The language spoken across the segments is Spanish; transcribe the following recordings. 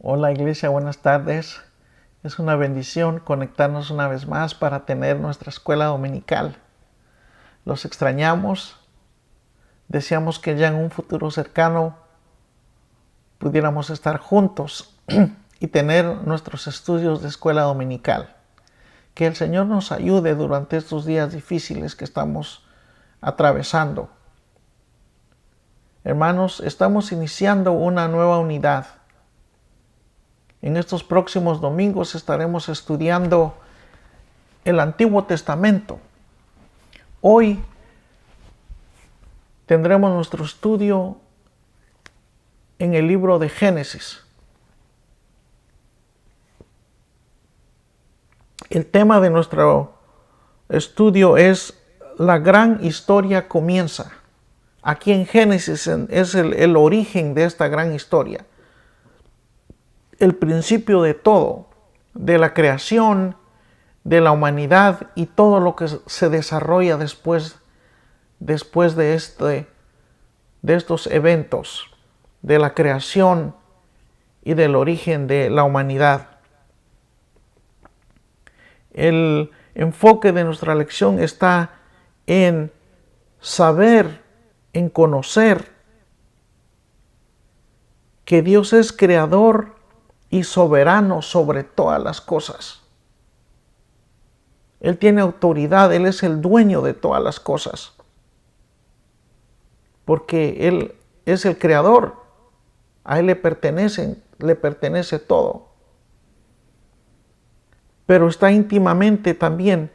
Hola Iglesia, buenas tardes. Es una bendición conectarnos una vez más para tener nuestra escuela dominical. Los extrañamos. Deseamos que ya en un futuro cercano pudiéramos estar juntos y tener nuestros estudios de escuela dominical. Que el Señor nos ayude durante estos días difíciles que estamos atravesando. Hermanos, estamos iniciando una nueva unidad. En estos próximos domingos estaremos estudiando el Antiguo Testamento. Hoy tendremos nuestro estudio en el libro de Génesis. El tema de nuestro estudio es la gran historia comienza. Aquí en Génesis es el origen de esta gran historia. El principio de todo, de la creación, de la humanidad y todo lo que se desarrolla después de estos eventos, de la creación y del origen de la humanidad. El enfoque de nuestra lección está en saber, en conocer que Dios es creador y soberano sobre todas las cosas. Él tiene autoridad, Él es el dueño de todas las cosas. Porque Él es el creador, a Él le pertenece todo. Pero está íntimamente también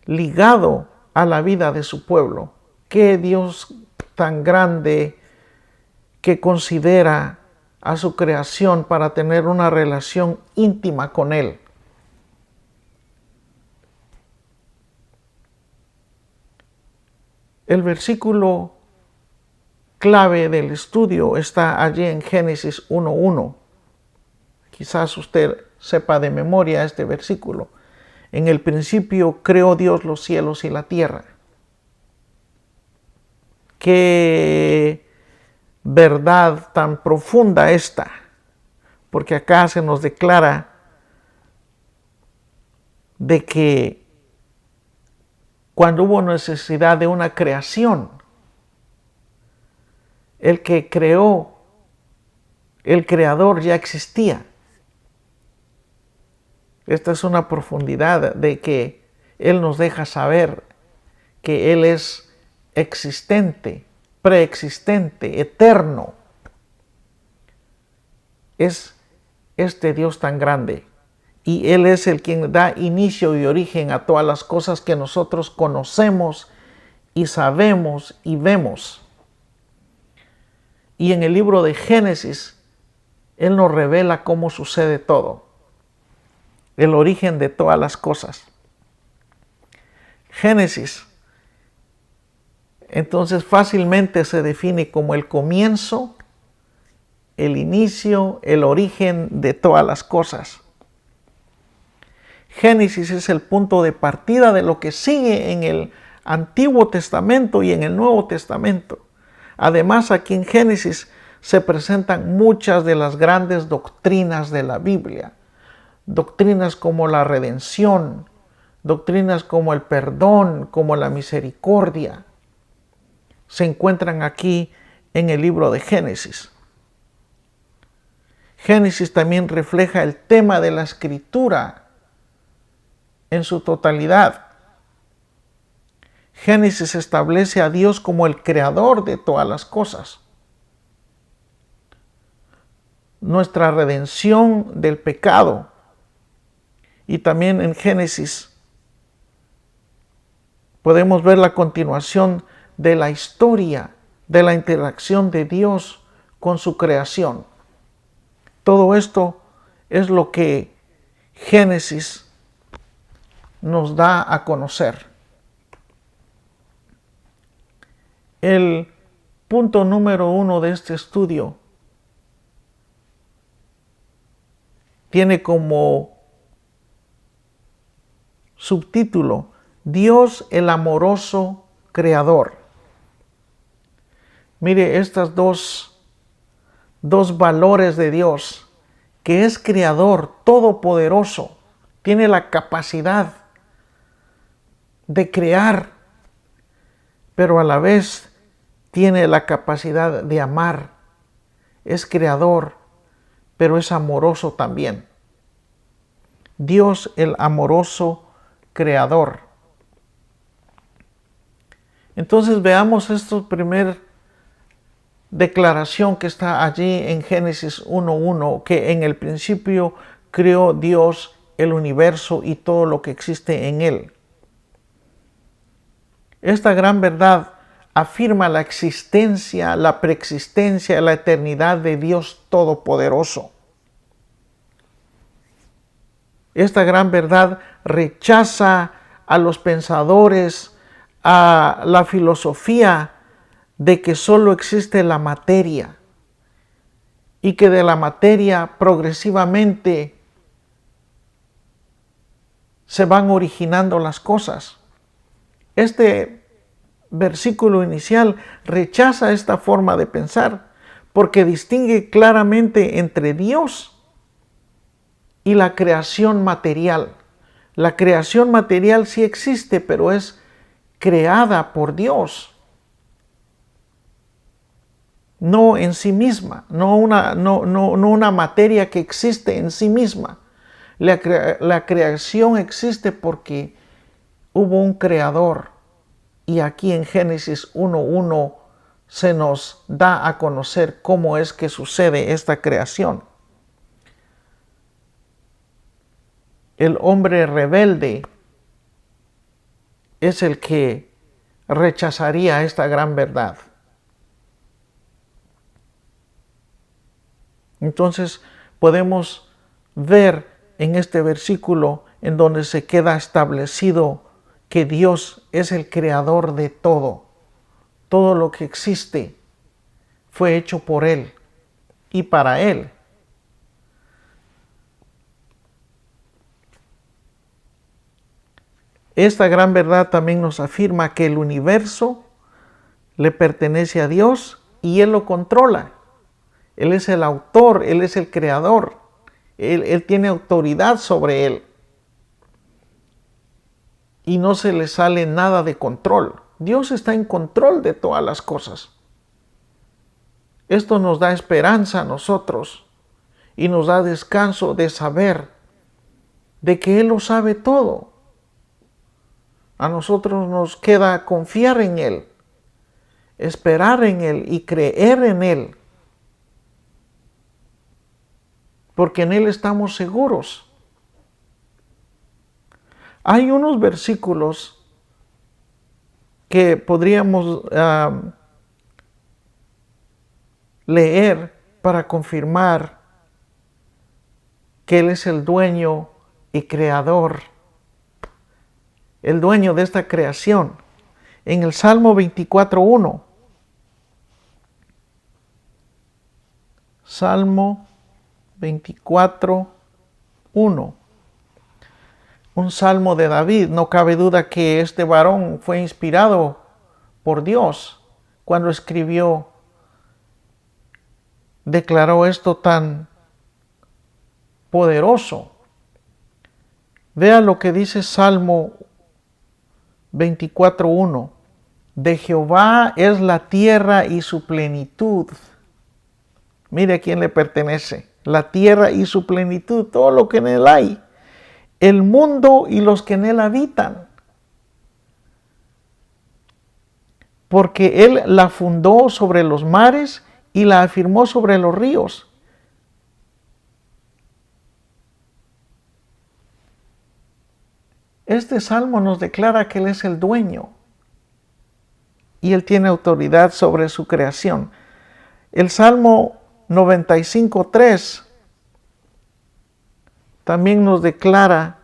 ligado a la vida de su pueblo. Qué Dios tan grande que considera a su creación para tener una relación íntima con Él. El versículo clave del estudio está allí en Génesis 1:1. Quizás usted sepa de memoria este versículo. En el principio creó Dios los cielos y la tierra. Qué verdad tan profunda esta, porque acá se nos declara de que cuando hubo necesidad de una creación, el que creó, el creador ya existía. Esta es una profundidad de que Él nos deja saber que Él es existente, preexistente, eterno. Es este Dios tan grande. Y Él es el quien da inicio y origen a todas las cosas que nosotros conocemos y sabemos y vemos. Y en el libro de Génesis, Él nos revela cómo sucede todo. El origen de todas las cosas. Génesis, entonces fácilmente se define como el comienzo, el inicio, el origen de todas las cosas. Génesis es el punto de partida de lo que sigue en el Antiguo Testamento y en el Nuevo Testamento. Además, aquí en Génesis se presentan muchas de las grandes doctrinas de la Biblia. Doctrinas como la redención, doctrinas como el perdón, como la misericordia, se encuentran aquí en el libro de Génesis. Génesis también refleja el tema de la escritura en su totalidad. Génesis establece a Dios como el creador de todas las cosas. Nuestra redención del pecado. Y también en Génesis podemos ver la continuación de la historia de la interacción de Dios con su creación. Todo esto es lo que Génesis nos da a conocer. El punto número 1 de este estudio tiene como subtítulo Dios el amoroso creador. Mire, estas dos valores de Dios que es creador, todopoderoso, tiene la capacidad de crear, pero a la vez tiene la capacidad de amar. Es creador, pero es amoroso también. Dios, el amoroso creador. Entonces veamos esta primera declaración que está allí en Génesis 1:1, que en el principio creó Dios el universo y todo lo que existe en él. Esta gran verdad afirma la existencia, la preexistencia, la eternidad de Dios Todopoderoso. Esta gran verdad rechaza a los pensadores, a la filosofía de que solo existe la materia y que de la materia progresivamente se van originando las cosas. Este versículo inicial rechaza esta forma de pensar porque distingue claramente entre Dios y la creación material. La creación material sí existe, pero es creada por Dios, no en sí misma, no una materia que existe en sí misma. La creación existe porque hubo un creador, y aquí en Génesis 1:1 se nos da a conocer cómo es que sucede esta creación. El hombre rebelde es el que rechazaría esta gran verdad. Entonces podemos ver en este versículo en donde se queda establecido que Dios es el creador de todo. Todo lo que existe fue hecho por Él y para Él. Esta gran verdad también nos afirma que el universo le pertenece a Dios y Él lo controla. Él es el autor, Él es el creador. Él tiene autoridad sobre Él. Y no se le sale nada de control. Dios está en control de todas las cosas. Esto nos da esperanza a nosotros y nos da descanso de saber de que Él lo sabe todo. A nosotros nos queda confiar en Él, esperar en Él y creer en Él, porque en Él estamos seguros. Hay unos versículos que podríamos leer para confirmar que Él es el dueño y creador, el dueño de esta creación. En el Salmo 24:1. Salmo 24:1. Un salmo de David. No cabe duda que este varón fue inspirado por Dios cuando escribió, declaró esto tan poderoso. Vea lo que dice Salmo 24:1. De Jehová es la tierra y su plenitud. Mire a quién le pertenece. La tierra y su plenitud, todo lo que en él hay. El mundo y los que en él habitan. Porque él la fundó sobre los mares y la afirmó sobre los ríos. Este salmo nos declara que Él es el dueño y Él tiene autoridad sobre su creación. El Salmo 95:3 también nos declara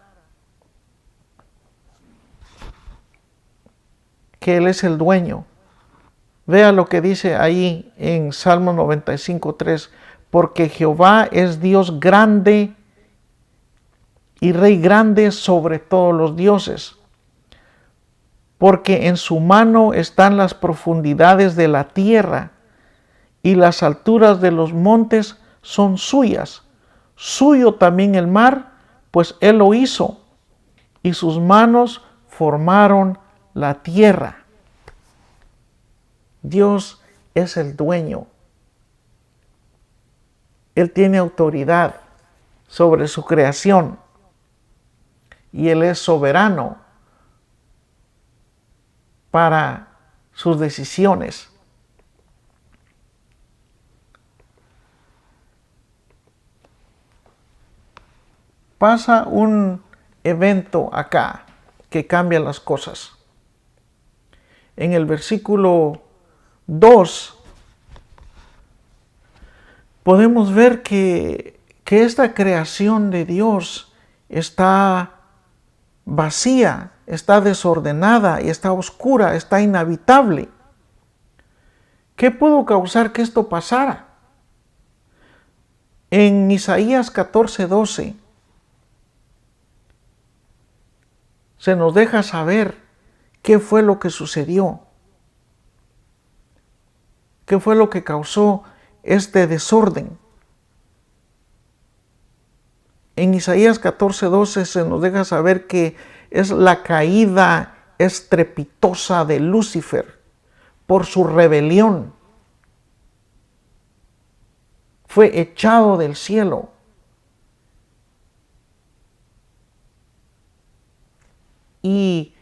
que Él es el dueño. Vea lo que dice ahí en Salmo 95:3. Porque Jehová es Dios grande y Rey grande sobre todos los dioses. Porque en su mano están las profundidades de la tierra y las alturas de los montes son suyas. suyo también el mar, pues Él lo hizo, y sus manos formaron la tierra. Dios es el dueño. Él tiene autoridad sobre su creación y Él es soberano para sus decisiones. Pasa un evento acá que cambia las cosas. En el versículo 2 podemos ver que esta creación de Dios está vacía, está desordenada y está oscura, está inhabitable. ¿Qué pudo causar que esto pasara? En Isaías 14:12 se nos deja saber qué fue lo que sucedió, qué fue lo que causó este desorden. En Isaías 14:12 se nos deja saber que es la caída estrepitosa de Lucifer por su rebelión. Fue echado del cielo. Y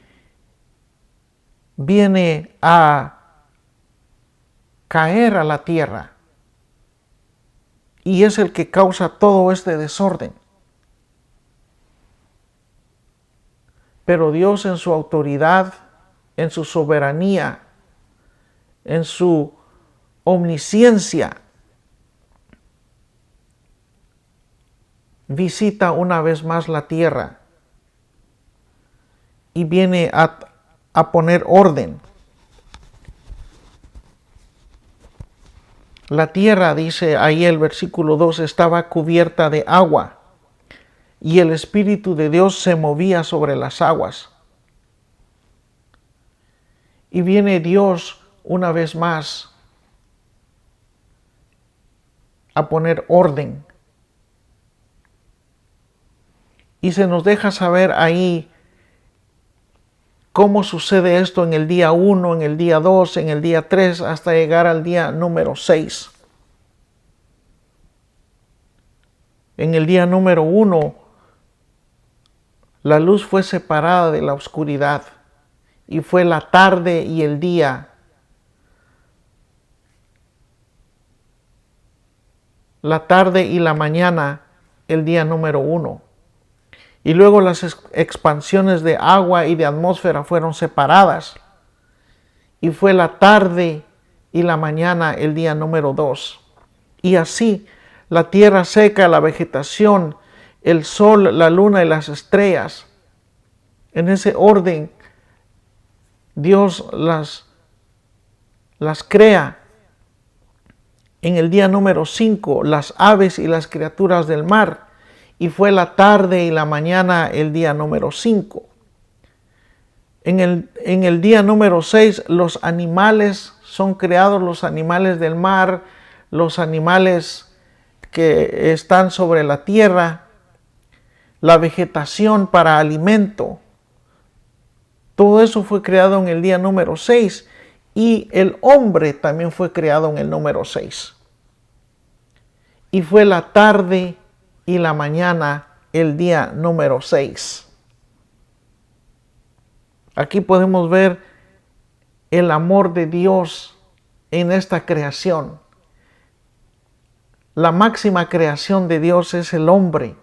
viene a caer a la tierra. Y es el que causa todo este desorden. Pero Dios en su autoridad, en su soberanía, en su omnisciencia, visita una vez más la tierra y viene a poner orden. La tierra, dice ahí el versículo 2, estaba cubierta de agua y el Espíritu de Dios se movía sobre las aguas. Y viene Dios una vez más a poner orden. Y se nos deja saber ahí cómo sucede esto en el día 1, en el día 2, en el día 3, hasta llegar al día número 6. En el día número 1, la luz fue separada de la oscuridad y fue la tarde y el día. La tarde y la mañana, el día número 1. Y luego las expansiones de agua y de atmósfera fueron separadas. Y fue la tarde y la mañana el día número 2. Y así la tierra seca, la vegetación, el sol, la luna y las estrellas. En ese orden Dios las crea. En el día número 5, las aves y las criaturas del mar. Y fue la tarde y la mañana el día número 5. En el día número 6, los animales son creados, los animales del mar, los animales que están sobre la tierra, la vegetación para alimento. Todo eso fue creado en el día número 6 y el hombre también fue creado en el número 6. Y fue la tarde y la mañana el día número 6. Aquí podemos ver el amor de Dios en esta creación. La máxima creación de Dios es el hombre,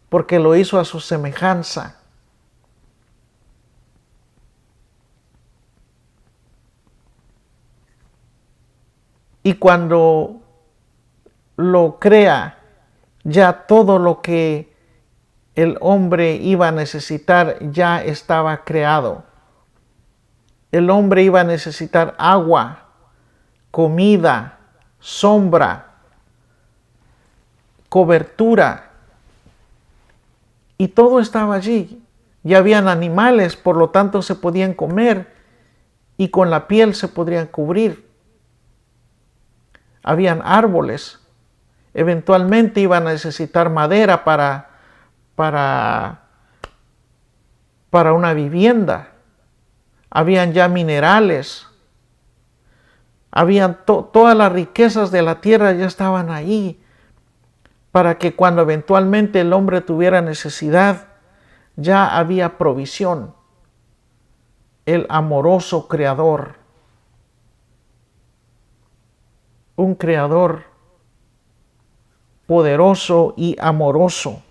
porque lo hizo a su semejanza. Y cuando lo crea, ya todo lo que el hombre iba a necesitar ya estaba creado. El hombre iba a necesitar agua, comida, sombra, cobertura. Y todo estaba allí. Ya habían animales, por lo tanto se podían comer y con la piel se podrían cubrir. Habían árboles. Eventualmente iban a necesitar madera para una vivienda. Habían ya minerales. Habían todas las riquezas de la tierra ya estaban ahí, para que cuando eventualmente el hombre tuviera necesidad, ya había provisión. El amoroso Creador, un Creador poderoso y amoroso.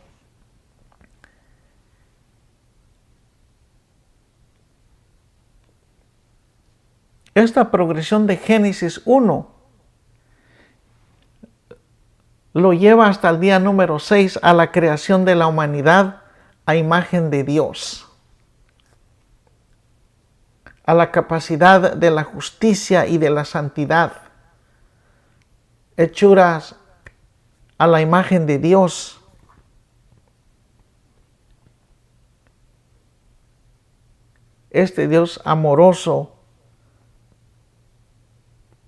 Esta progresión de Génesis 1 lo lleva hasta el día número 6 a la creación de la humanidad a imagen de Dios, a la capacidad de la justicia y de la santidad, hechuras a la imagen de Dios. Este Dios amoroso,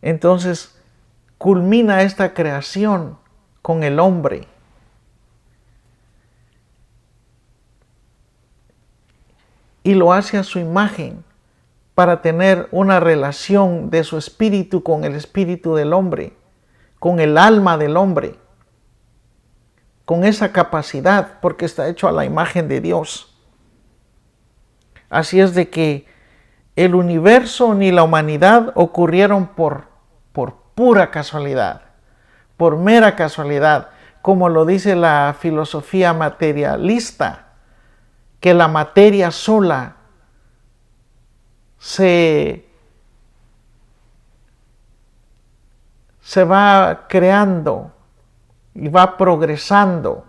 entonces culmina esta creación con el hombre. Y lo hace a su imagen para tener una relación de su espíritu con el espíritu del hombre, con el alma del hombre, con esa capacidad, porque está hecho a la imagen de Dios. Así es de que el universo ni la humanidad ocurrieron por pura casualidad, por mera casualidad, como lo dice la filosofía materialista, que la materia sola se va creando y va progresando.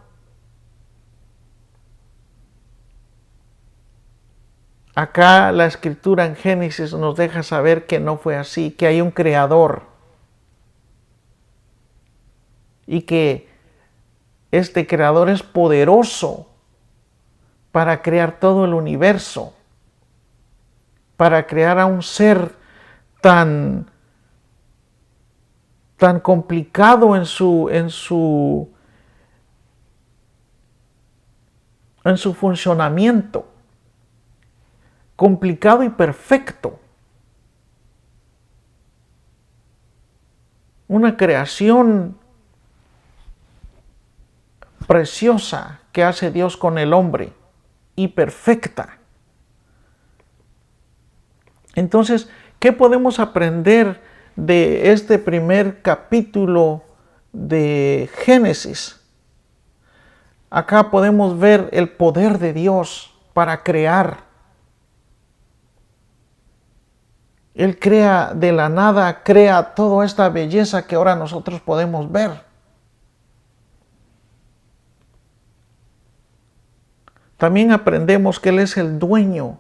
Acá la escritura en Génesis nos deja saber que no fue así, que hay un creador y que este creador es poderoso para crear todo el universo, para crear a un ser tan complicado en su funcionamiento, complicado y perfecto. Una creación preciosa que hace Dios con el hombre y perfecta. Entonces, ¿qué podemos aprender de este primer capítulo de Génesis? Acá podemos ver el poder de Dios para crear. Él crea de la nada, crea toda esta belleza que ahora nosotros podemos ver. También aprendemos que Él es el dueño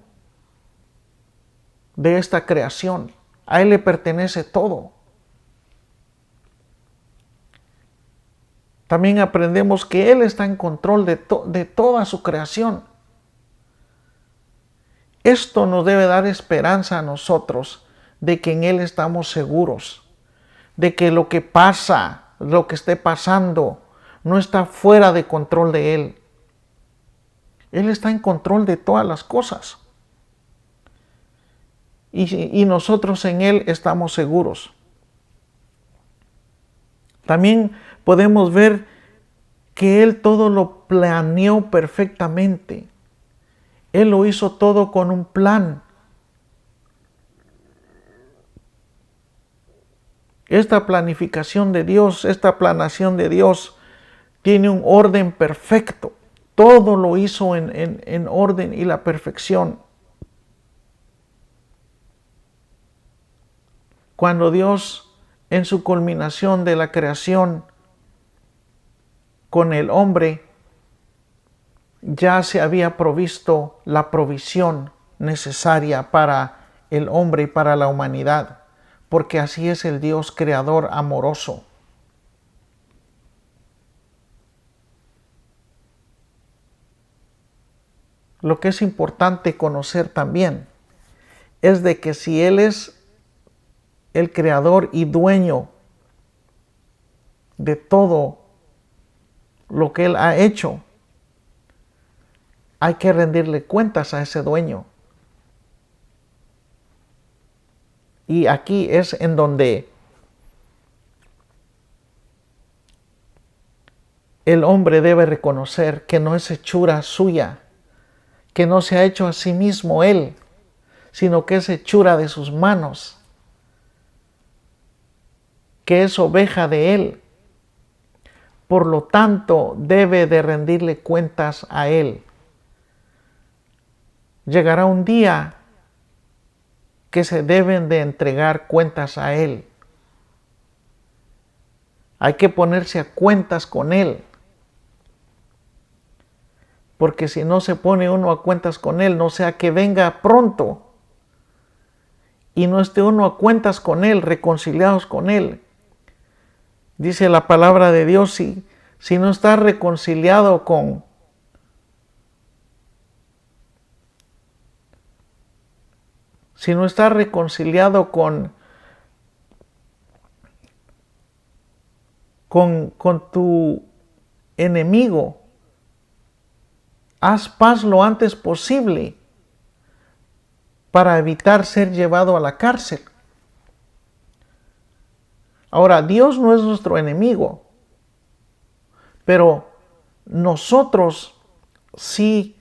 de esta creación. A Él le pertenece todo. También aprendemos que Él está en control de toda su creación. Esto nos debe dar esperanza a nosotros de que en Él estamos seguros, de que lo que pasa, lo que esté pasando, no está fuera de control de Él. Él está en control de todas las cosas. Y nosotros en Él estamos seguros. También podemos ver que Él todo lo planeó perfectamente. Él lo hizo todo con un plan. Esta planificación de Dios, esta planación de Dios tiene un orden perfecto. Todo lo hizo en orden y la perfección. Cuando Dios, en su culminación de la creación con el hombre, ya se había provisto la provisión necesaria para el hombre y para la humanidad, porque así es el Dios creador amoroso. Lo que es importante conocer también es de que si Él es el creador y dueño de todo lo que él ha hecho, hay que rendirle cuentas a ese dueño. Y aquí es en donde el hombre debe reconocer que no es hechura suya, que no se ha hecho a sí mismo él, sino que es hechura de sus manos, que es oveja de él. Por lo tanto, debe de rendirle cuentas a él. Llegará un día que se deben de entregar cuentas a él. Hay que ponerse a cuentas con él. Porque si no se pone uno a cuentas con él, no sea que venga pronto y no esté uno a cuentas con él, reconciliados con él. Dice la palabra de Dios, si no está reconciliado con tu enemigo, haz paz lo antes posible para evitar ser llevado a la cárcel. Ahora, Dios no es nuestro enemigo, pero nosotros sí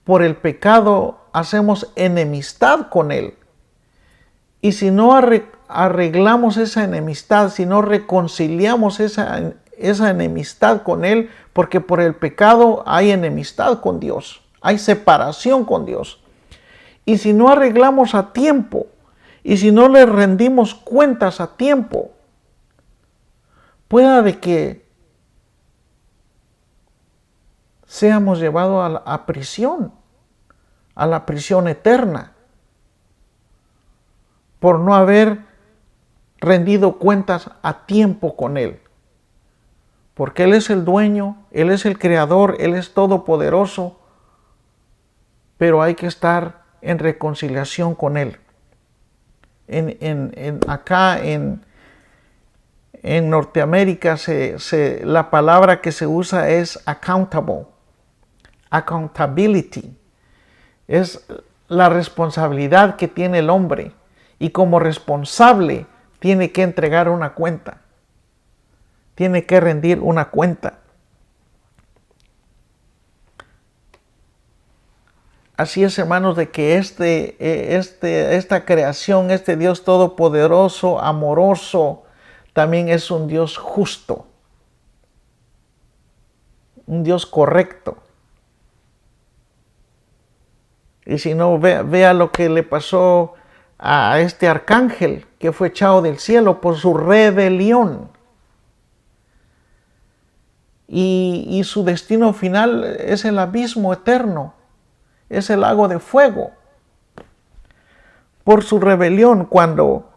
por el pecado hacemos enemistad con Él. Y si no arreglamos esa enemistad, si no reconciliamos esa enemistad con Él, porque por el pecado hay enemistad con Dios, hay separación con Dios. Y si no arreglamos a tiempo, y si no le rendimos cuentas a tiempo, pueda de que seamos llevados a prisión, a la prisión eterna, por no haber rendido cuentas a tiempo con Él. Porque Él es el dueño, Él es el creador, Él es todopoderoso, pero hay que estar en reconciliación con Él. Acá en Norteamérica la palabra que se usa es accountability. Es la responsabilidad que tiene el hombre y como responsable tiene que entregar una cuenta. Tiene que rendir una cuenta. Así es, hermanos, de que esta creación, este Dios todopoderoso, amoroso, también es un Dios justo, un Dios correcto. Y si no, vea lo que le pasó a este arcángel que fue echado del cielo por su rebelión. Y su destino final es el abismo eterno, es el lago de fuego. Por su rebelión, cuando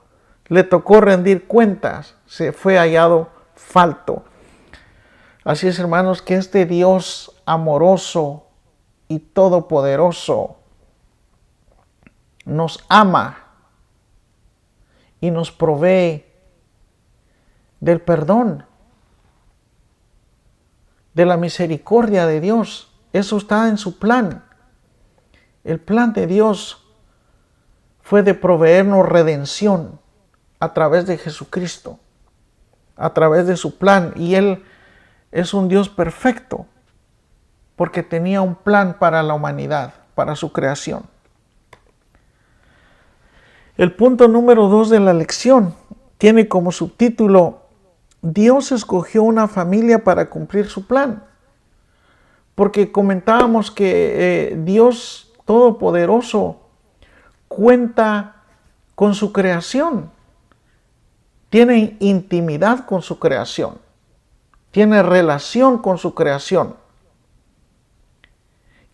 le tocó rendir cuentas, se fue hallado falto. Así es, hermanos, que este Dios amoroso y todopoderoso nos ama y nos provee del perdón, de la misericordia de Dios. Eso está en su plan. El plan de Dios fue de proveernos redención a través de Jesucristo, a través de su plan. Y Él es un Dios perfecto porque tenía un plan para la humanidad, para su creación. El punto número 2 de la lección tiene como subtítulo: Dios escogió una familia para cumplir su plan. Porque comentábamos que Dios Todopoderoso cuenta con su creación. Tiene intimidad con su creación. Tiene relación con su creación.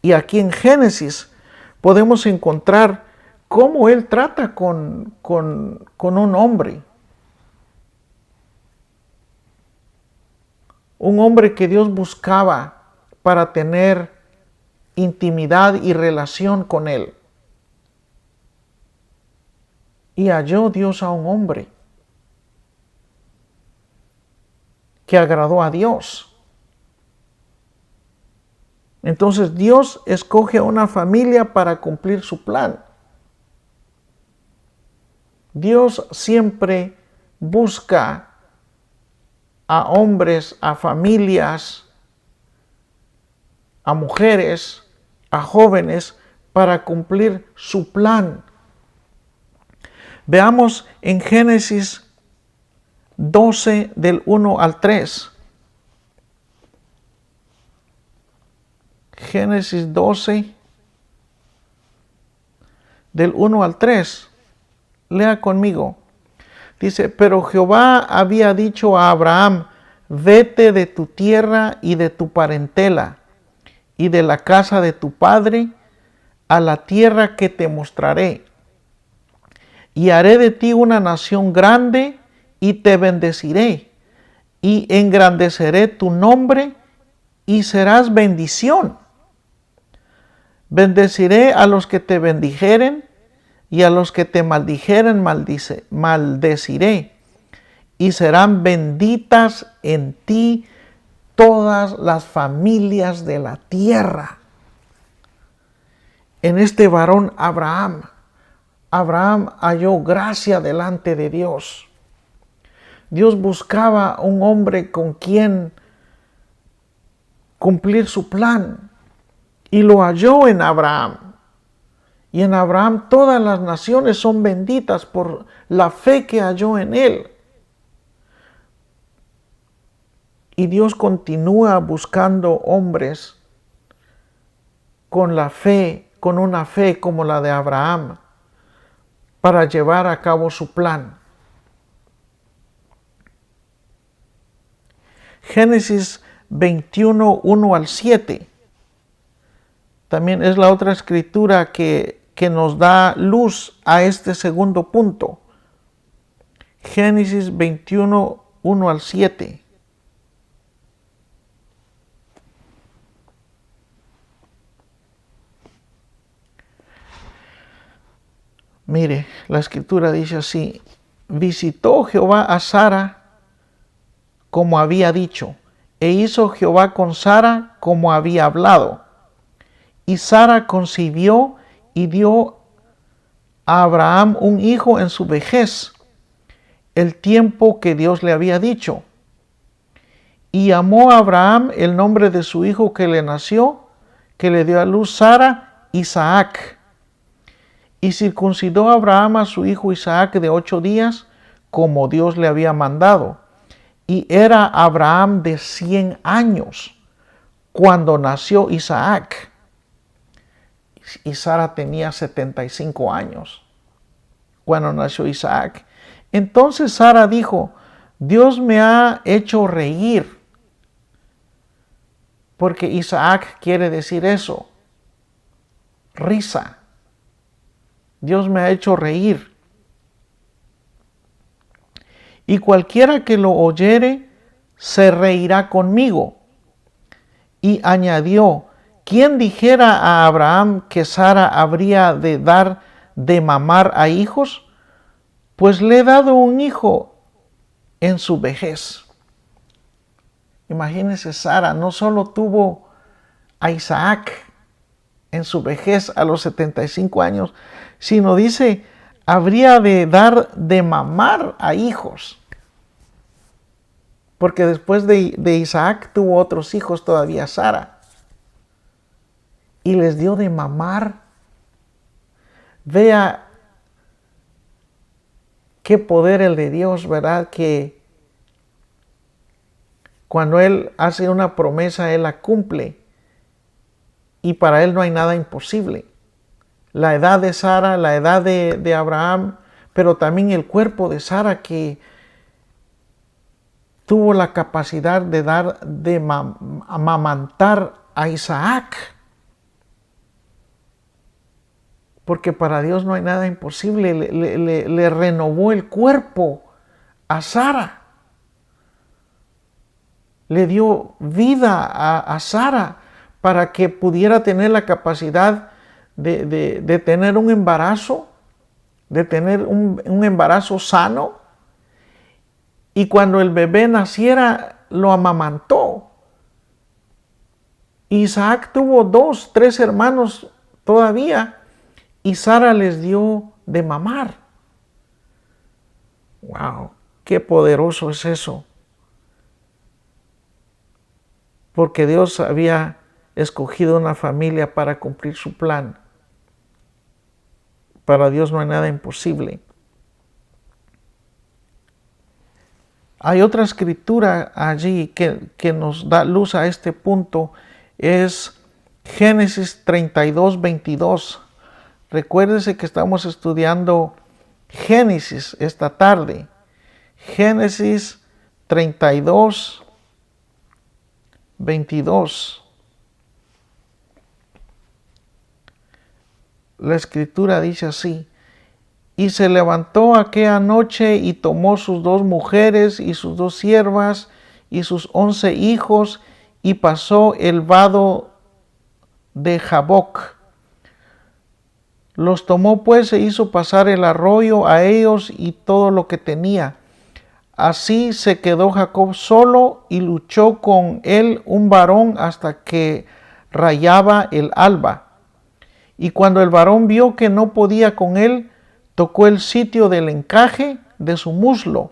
Y aquí en Génesis podemos encontrar cómo Él trata con un hombre. Un hombre que Dios buscaba para tener intimidad y relación con Él. Y halló Dios a un hombre que agradó a Dios. Entonces Dios escoge a una familia para cumplir su plan. Dios siempre busca a hombres, a familias, a mujeres, a jóvenes para cumplir su plan. Veamos en Génesis 12 del 1 al 3. Génesis 12 del 1 al 3. Lea conmigo. Dice, pero Jehová había dicho a Abraham, vete de tu tierra y de tu parentela y de la casa de tu padre a la tierra que te mostraré. Y haré de ti una nación grande y te bendeciré y engrandeceré tu nombre y serás bendición. Bendeciré a los que te bendijeren y a los que te maldijeren maldeciré. Y serán benditas en ti todas las familias de la tierra. En este varón Abraham halló gracia delante de Dios. Dios buscaba un hombre con quien cumplir su plan y lo halló en Abraham. Y en Abraham todas las naciones son benditas por la fe que halló en él. Y Dios continúa buscando hombres con la fe, con una fe como la de Abraham, para llevar a cabo su plan. Génesis 21, 1 al 7. También es la otra escritura que nos da luz a este segundo punto. Génesis 21, 1 al 7. Mire, la escritura dice así, visitó Jehová a Sara como había dicho, e hizo Jehová con Sara como había hablado. Y Sara concibió y dio a Abraham un hijo en su vejez, el tiempo que Dios le había dicho. Y llamó a Abraham el nombre de su hijo que le nació, que le dio a luz Sara, Isaac. Y circuncidó a Abraham a su hijo Isaac de 8 días, como Dios le había mandado. Y era Abraham de 100 años cuando nació Isaac. Y Sara tenía 75 años cuando nació Isaac. Entonces Sara dijo, Dios me ha hecho reír. Porque Isaac quiere decir eso, risa. Dios me ha hecho reír. Y cualquiera que lo oyere, se reirá conmigo. Y añadió, ¿quién dijera a Abraham que Sara habría de dar de mamar a hijos? Pues le he dado un hijo en su vejez. Imagínense, Sara no solo tuvo a Isaac en su vejez a los 75 años, sino dice, habría de dar de mamar a hijos. Porque después de Isaac tuvo otros hijos todavía Sara. Y les dio de mamar. Vea qué poder el de Dios, ¿verdad? Que cuando Él hace una promesa, Él la cumple. Y para Él no hay nada imposible. La edad de Sara, la edad de Abraham, pero también el cuerpo de Sara que tuvo la capacidad de dar, de amamantar a Isaac. Porque para Dios no hay nada imposible. Le renovó el cuerpo a Sara. Le dio vida a Sara para que pudiera tener la capacidad de tener un embarazo, de tener un embarazo sano. Y cuando el bebé naciera, lo amamantó. Isaac tuvo 2, 3 hermanos todavía y Sara les dio de mamar. ¡Wow! ¡Qué poderoso es eso! Porque Dios había escogido una familia para cumplir su plan. Para Dios no hay nada imposible. Hay otra escritura allí que nos da luz a este punto. Es Génesis 32, 22. Recuérdese que estamos estudiando Génesis esta tarde. Génesis 32, 22. La escritura dice así: y se levantó aquella noche y tomó sus 2 mujeres y sus 2 siervas y sus 11 hijos y pasó el vado de Jaboc. Los tomó pues e hizo pasar el arroyo a ellos y todo lo que tenía. Así se quedó Jacob solo y luchó con él un varón hasta que rayaba el alba. Y cuando el varón vio que no podía con él, tocó el sitio del encaje de su muslo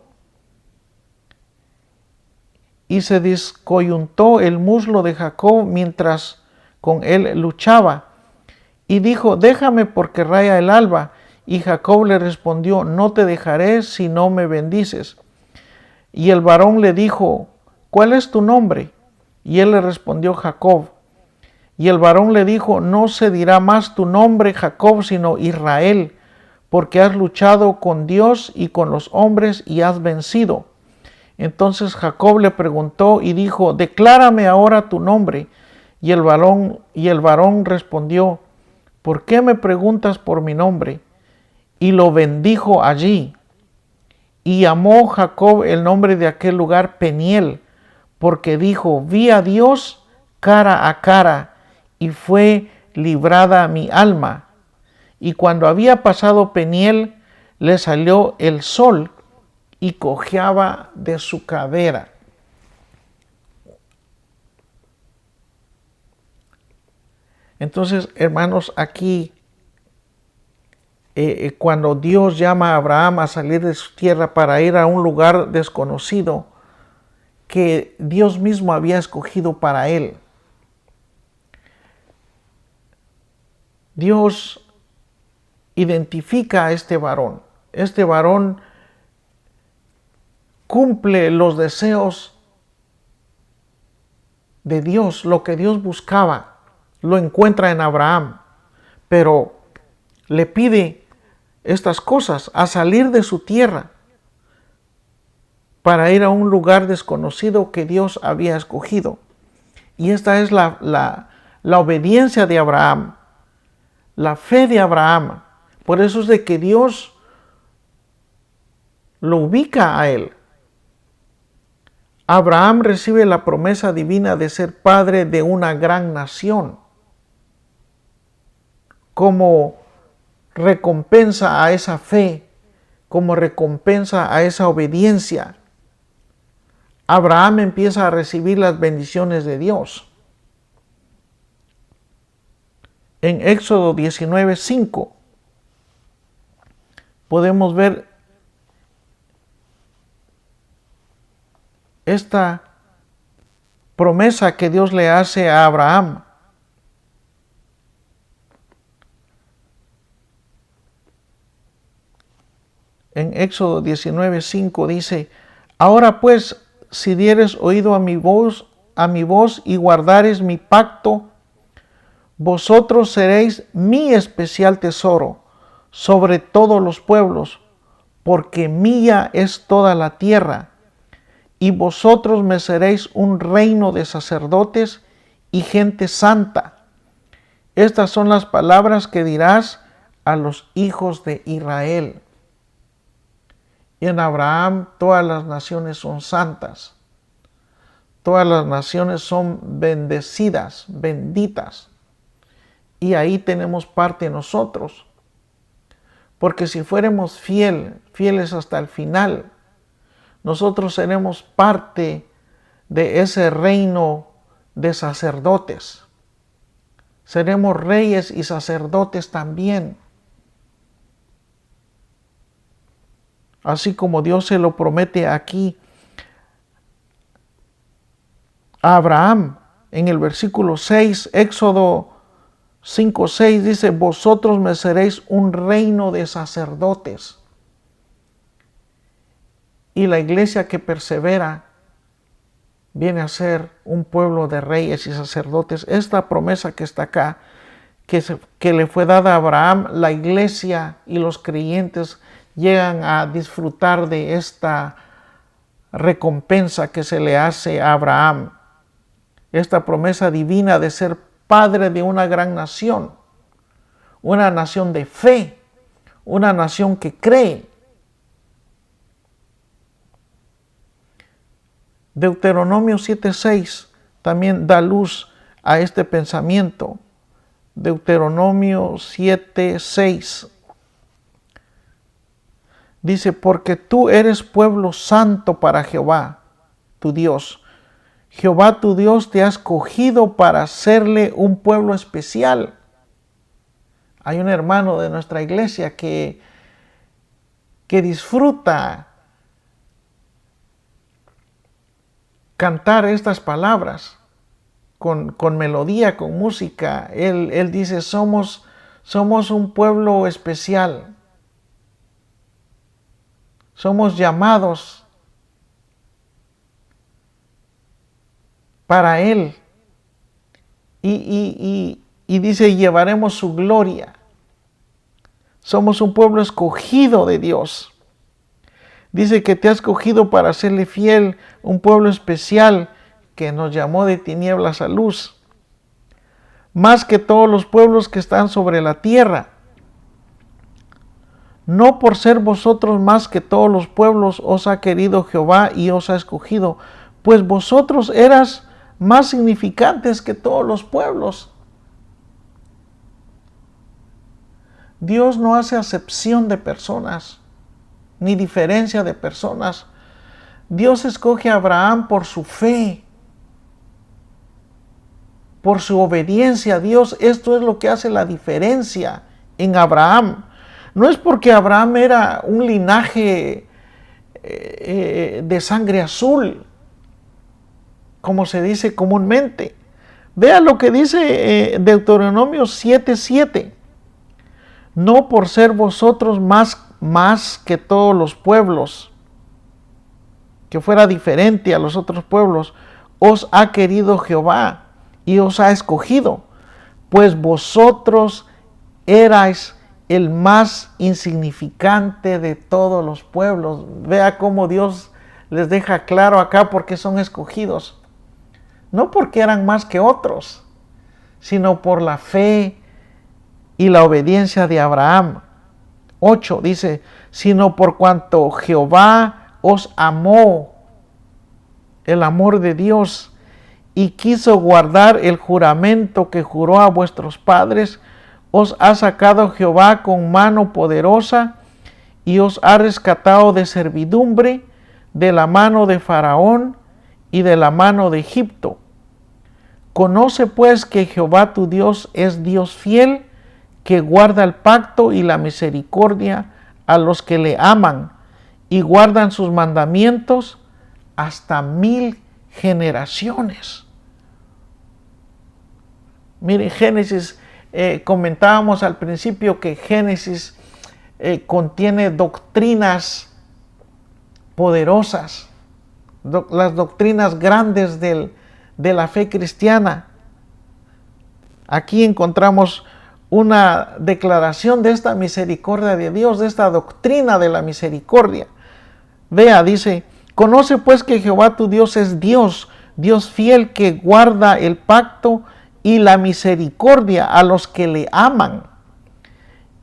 y se descoyuntó el muslo de Jacob mientras con él luchaba. Y dijo: déjame porque raya el alba. Y Jacob le respondió: no te dejaré si no me bendices. Y el varón le dijo: ¿cuál es tu nombre? Y él le respondió: Jacob. Y el varón le dijo: no se dirá más tu nombre Jacob, sino Israel, porque has luchado con Dios y con los hombres y has vencido. Entonces Jacob le preguntó y dijo: declárame ahora tu nombre. Y el varón respondió: ¿por qué me preguntas por mi nombre? Y lo bendijo allí. Y llamó Jacob el nombre de aquel lugar Peniel, porque dijo: vi a Dios cara a cara, y fue librada mi alma. Y cuando había pasado Peniel, le salió el sol y cojeaba de su cadera. Entonces, hermanos, aquí cuando Dios llama a Abraham a salir de su tierra para ir a un lugar desconocido que Dios mismo había escogido para él, Dios identifica a este varón. Este varón cumple los deseos de Dios, lo que Dios buscaba, lo encuentra en Abraham, pero le pide estas cosas: a salir de su tierra para ir a un lugar desconocido que Dios había escogido. Y esta es la obediencia de Abraham, la fe de Abraham. Por eso es de que Dios lo ubica a él. Abraham recibe la promesa divina de ser padre de una gran nación como recompensa a esa fe, como recompensa a esa obediencia. Abraham empieza a recibir las bendiciones de Dios. En Éxodo 19:5 podemos ver esta promesa que Dios le hace a Abraham. En Éxodo 19:5 dice: ahora pues, si dieres oído a mi voz y guardares mi pacto, vosotros seréis mi especial tesoro sobre todos los pueblos, porque mía es toda la tierra, y vosotros me seréis un reino de sacerdotes y gente santa. Estas son las palabras que dirás a los hijos de Israel. Y en Abraham todas las naciones son santas. Todas las naciones son bendecidas, benditas. Y ahí tenemos parte nosotros. Porque si fuéramos fieles hasta el final, nosotros seremos parte de ese reino de sacerdotes. seremos reyes y sacerdotes también. Así como Dios se lo promete aquí a Abraham en el versículo 6, Éxodo 5:6 dice: vosotros me seréis un reino de sacerdotes. Y la iglesia que persevera viene a ser un pueblo de reyes y sacerdotes. Esta promesa que está acá, que le fue dada a Abraham, la iglesia y los creyentes llegan a disfrutar de esta recompensa que se le hace a Abraham. Esta promesa divina de ser padre de una gran nación, una nación de fe, una nación que cree. Deuteronomio 7:6 también da luz a este pensamiento. Deuteronomio 7:6 dice: porque tú eres pueblo santo para Jehová, tu Dios. Jehová tu Dios te ha escogido para hacerle un pueblo especial. Hay un hermano de nuestra iglesia que disfruta cantar estas palabras con melodía, con música. Él dice: somos un pueblo especial. Somos llamados para Él. Y dice: llevaremos su gloria. Somos un pueblo escogido de Dios. Dice que te ha escogido para serle fiel, un pueblo especial que nos llamó de tinieblas a luz. Más que todos los pueblos que están sobre la tierra. No por ser vosotros más que todos los pueblos os ha querido Jehová y os ha escogido, pues vosotros eras más significantes que todos los pueblos. Dios no hace acepción de personas, ni diferencia de personas. Dios escoge a Abraham por su fe, por su obediencia a Dios. Esto es lo que hace la diferencia en Abraham. No es porque Abraham era un linaje de sangre azul, como se dice comúnmente. Vea lo que dice Deuteronomio 7:7. No por ser vosotros más que todos los pueblos, que fuera diferente a los otros pueblos, os ha querido Jehová y os ha escogido, pues vosotros erais el más insignificante de todos los pueblos. Vea cómo Dios les deja claro acá por qué son escogidos. No porque eran más que otros, sino por la fe y la obediencia de Abraham. 8 dice: sino por cuanto Jehová os amó, el amor de Dios, y quiso guardar el juramento que juró a vuestros padres, os ha sacado Jehová con mano poderosa y os ha rescatado de servidumbre, de la mano de Faraón y de la mano de Egipto. Conoce pues que Jehová tu Dios es Dios fiel, que guarda el pacto y la misericordia a los que le aman y guardan sus mandamientos hasta 1000 generaciones. Mire, Génesis, comentábamos al principio que Génesis contiene doctrinas poderosas, las doctrinas grandes de la fe cristiana. Aquí encontramos una declaración de esta misericordia de Dios, de esta doctrina de la misericordia. Vea, dice: conoce pues que Jehová tu Dios es Dios, Dios fiel, que guarda el pacto y la misericordia a los que le aman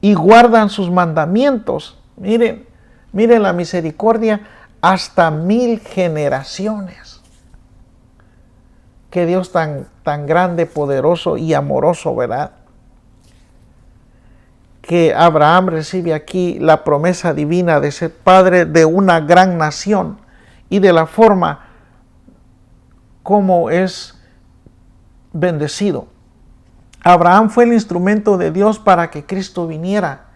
y guardan sus mandamientos. Miren la misericordia hasta 1000 generaciones. Qué Dios tan grande, poderoso y amoroso, ¿verdad? Que Abraham recibe aquí la promesa divina de ser padre de una gran nación y de la forma como es bendecido. Abraham fue el instrumento de Dios para que Cristo viniera.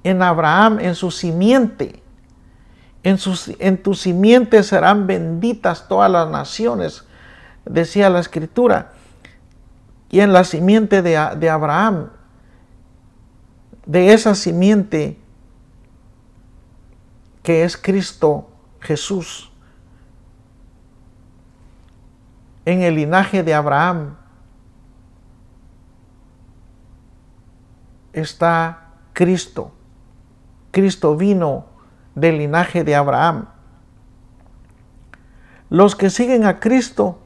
En Abraham, en su simiente, en tu simiente serán benditas todas las naciones, decía la Escritura. Y en la simiente de Abraham, de esa simiente que es Cristo Jesús, en el linaje de Abraham está Cristo. Cristo vino del linaje de Abraham. Los que siguen a Cristo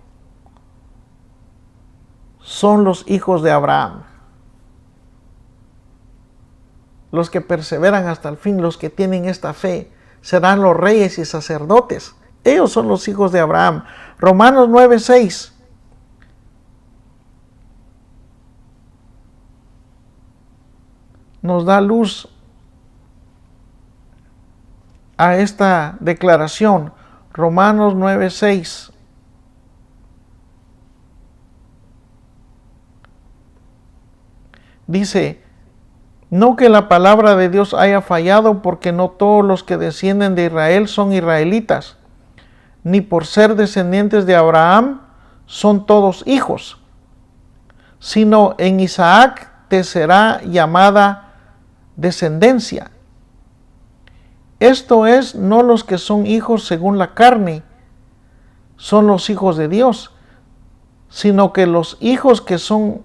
son los hijos de Abraham. Los que perseveran hasta el fin, los que tienen esta fe, serán los reyes y sacerdotes. Ellos son los hijos de Abraham. Romanos 9:6. Nos da luz a esta declaración. Romanos 9:6. Dice, no que la palabra de Dios haya fallado, porque no todos los que descienden de Israel son israelitas, ni por ser descendientes de Abraham son todos hijos, sino en Isaac te será llamada descendencia. Esto es, no los que son hijos según la carne son los hijos de Dios, sino que los hijos que son,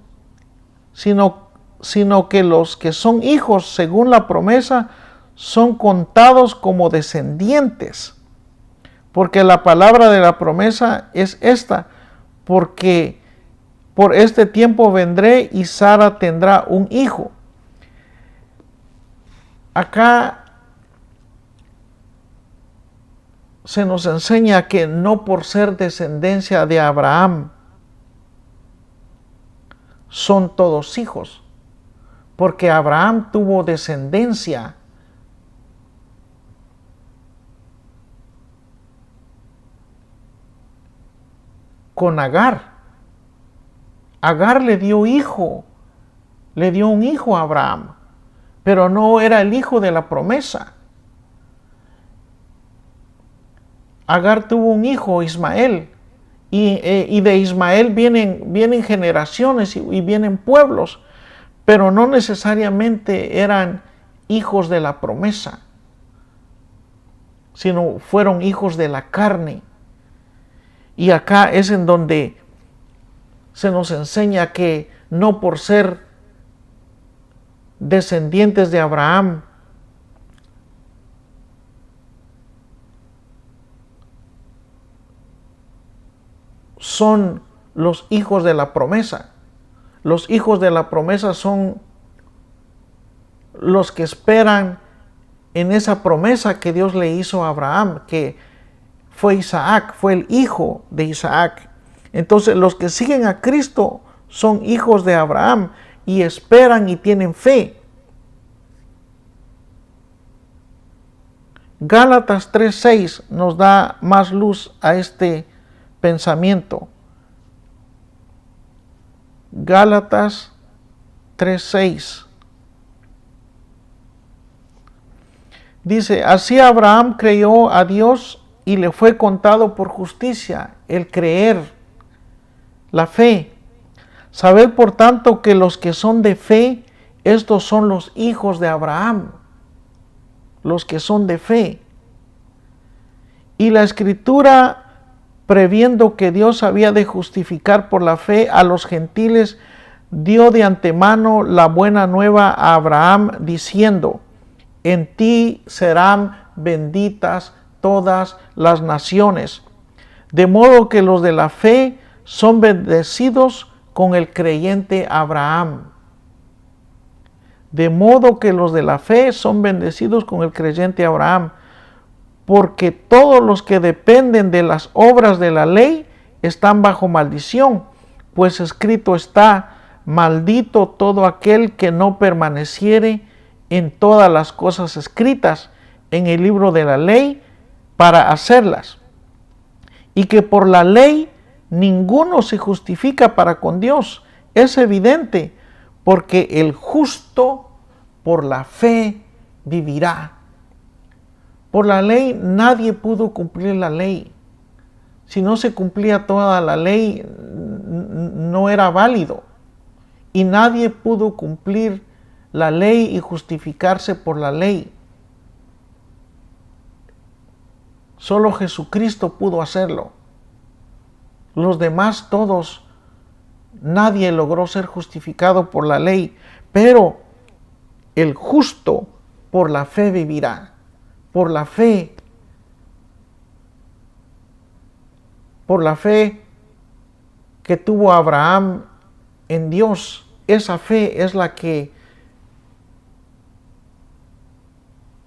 sino que los que son hijos según la promesa son contados como descendientes. Porque la palabra de la promesa es esta, porque por este tiempo vendré y Sara tendrá un hijo. Acá se nos enseña que no por ser descendencia de Abraham son todos hijos, porque Abraham tuvo descendencia con Agar. Agar le dio un hijo a Abraham, pero no era el hijo de la promesa. Agar tuvo un hijo, Ismael, y de Ismael vienen generaciones y vienen pueblos, pero no necesariamente eran hijos de la promesa, sino fueron hijos de la carne. Y acá es en donde se nos enseña que no por ser descendientes de Abraham son los hijos de la promesa. Los hijos de la promesa son los que esperan en esa promesa que Dios le hizo a Abraham, que fue Isaac, fue el hijo de Isaac. Entonces los que siguen a Cristo son hijos de Abraham y esperan y tienen fe. Gálatas 3:6 nos da más luz a este pensamiento. Gálatas 3:6 dice, así Abraham creyó a Dios y le fue contado por justicia. El creer, la fe. Sabed por tanto que los que son de fe, estos son los hijos de Abraham, los que son de fe. Y la Escritura, previendo que Dios había de justificar por la fe a los gentiles, dio de antemano la buena nueva a Abraham, diciendo, en ti serán benditas todas las naciones. De modo que los de la fe son bendecidos con el creyente Abraham. De modo que los de la fe son bendecidos con el creyente Abraham. Porque todos los que dependen de las obras de la ley están bajo maldición, pues escrito está, maldito todo aquel que no permaneciere en todas las cosas escritas en el libro de la ley para hacerlas. Y que por la ley ninguno se justifica para con Dios. Es evidente, porque el justo por la fe vivirá. Por la ley nadie pudo cumplir la ley. Si no se cumplía toda la ley, no era válido. Y nadie pudo cumplir la ley y justificarse por la ley. Solo Jesucristo pudo hacerlo. Los demás todos, nadie logró ser justificado por la ley, pero el justo por la fe vivirá. Por la fe que tuvo Abraham en Dios. Esa fe es la que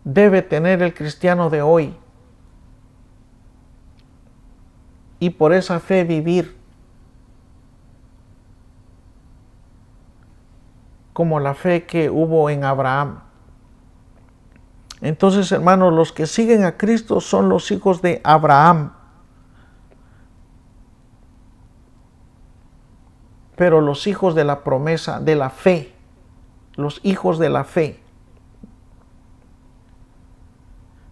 debe tener el cristiano de hoy. Y por esa fe vivir como la fe que hubo en Abraham. Entonces, hermanos, los que siguen a Cristo son los hijos de Abraham. Pero los hijos de la promesa, de la fe, los hijos de la fe.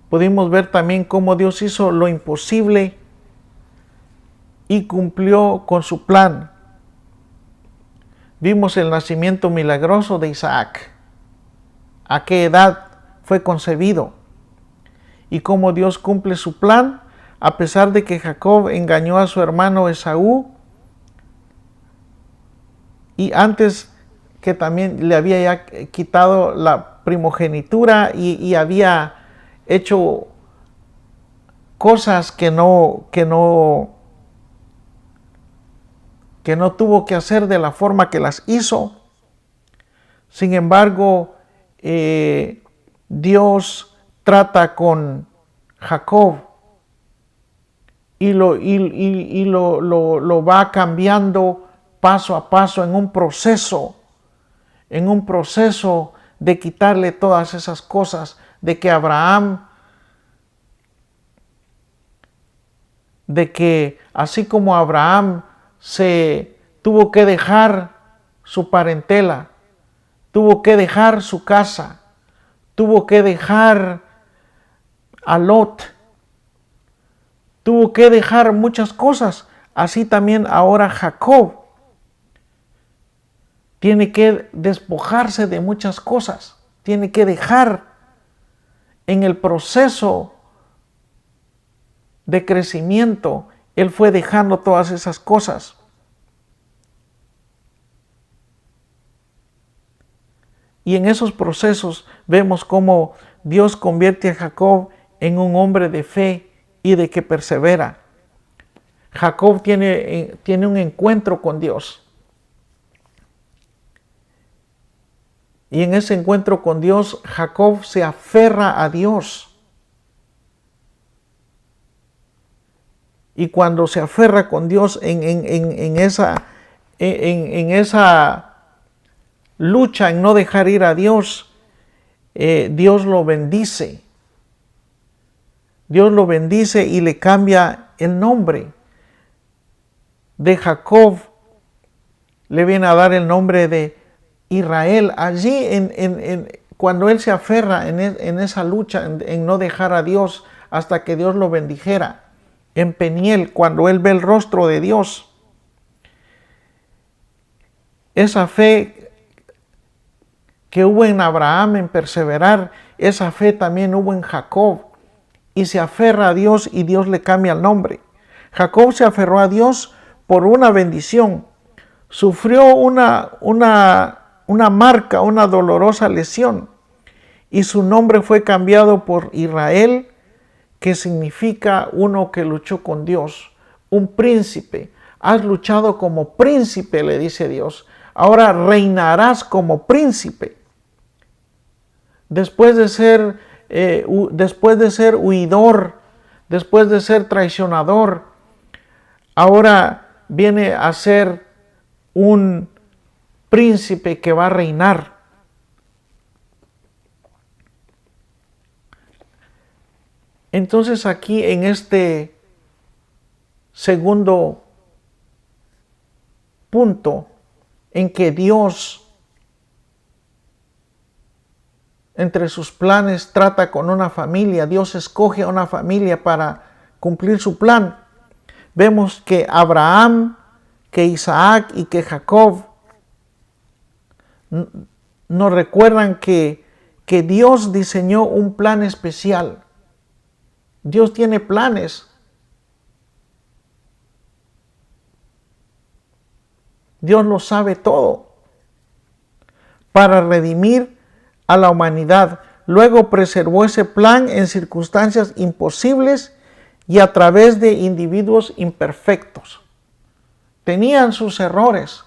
Pudimos ver también cómo Dios hizo lo imposible y cumplió con su plan. Vimos el nacimiento milagroso de Isaac. ¿A qué edad fue concebido? Y cómo Dios cumple su plan, a pesar de que Jacob engañó a su hermano Esaú, y antes que también le había ya quitado la primogenitura y había hecho cosas que no tuvo que hacer de la forma que las hizo. Sin embargo, Dios trata con Jacob y lo va cambiando paso a paso en un proceso de quitarle todas esas cosas, de que así como Abraham se tuvo que dejar su parentela, tuvo que dejar su casa, tuvo que dejar a Lot, tuvo que dejar muchas cosas, así también ahora Jacob tiene que despojarse de muchas cosas, tiene que dejar en el proceso de crecimiento. Él fue dejando todas esas cosas. Y en esos procesos vemos cómo Dios convierte a Jacob en un hombre de fe y de que persevera. Jacob tiene un encuentro con Dios. Y en ese encuentro con Dios, Jacob se aferra a Dios. Y cuando se aferra con Dios en esa lucha en no dejar ir a Dios, Dios lo bendice. Dios lo bendice y le cambia el nombre. De Jacob le viene a dar el nombre de Israel. Allí, cuando él se aferra en esa lucha, en no dejar a Dios hasta que Dios lo bendijera. En Peniel, cuando él ve el rostro de Dios. Esa fe que hubo en Abraham en perseverar, esa fe también hubo en Jacob. Y se aferra a Dios y Dios le cambia el nombre. Jacob se aferró a Dios por una bendición. Sufrió una marca, una dolorosa lesión. Y su nombre fue cambiado por Israel, que significa uno que luchó con Dios, un príncipe. Has luchado como príncipe, le dice Dios. Ahora reinarás como príncipe. Después de ser huidor, después de ser traicionador, ahora viene a ser un príncipe que va a reinar. Entonces aquí en este segundo punto en que Dios entre sus planes trata con una familia. Dios escoge a una familia para cumplir su plan. Vemos que Abraham, que Isaac y que Jacob nos recuerdan que Dios diseñó un plan especial. Dios tiene planes. Dios lo sabe todo. Para redimir a la humanidad. Luego preservó ese plan en circunstancias imposibles y a través de individuos imperfectos. Tenían sus errores,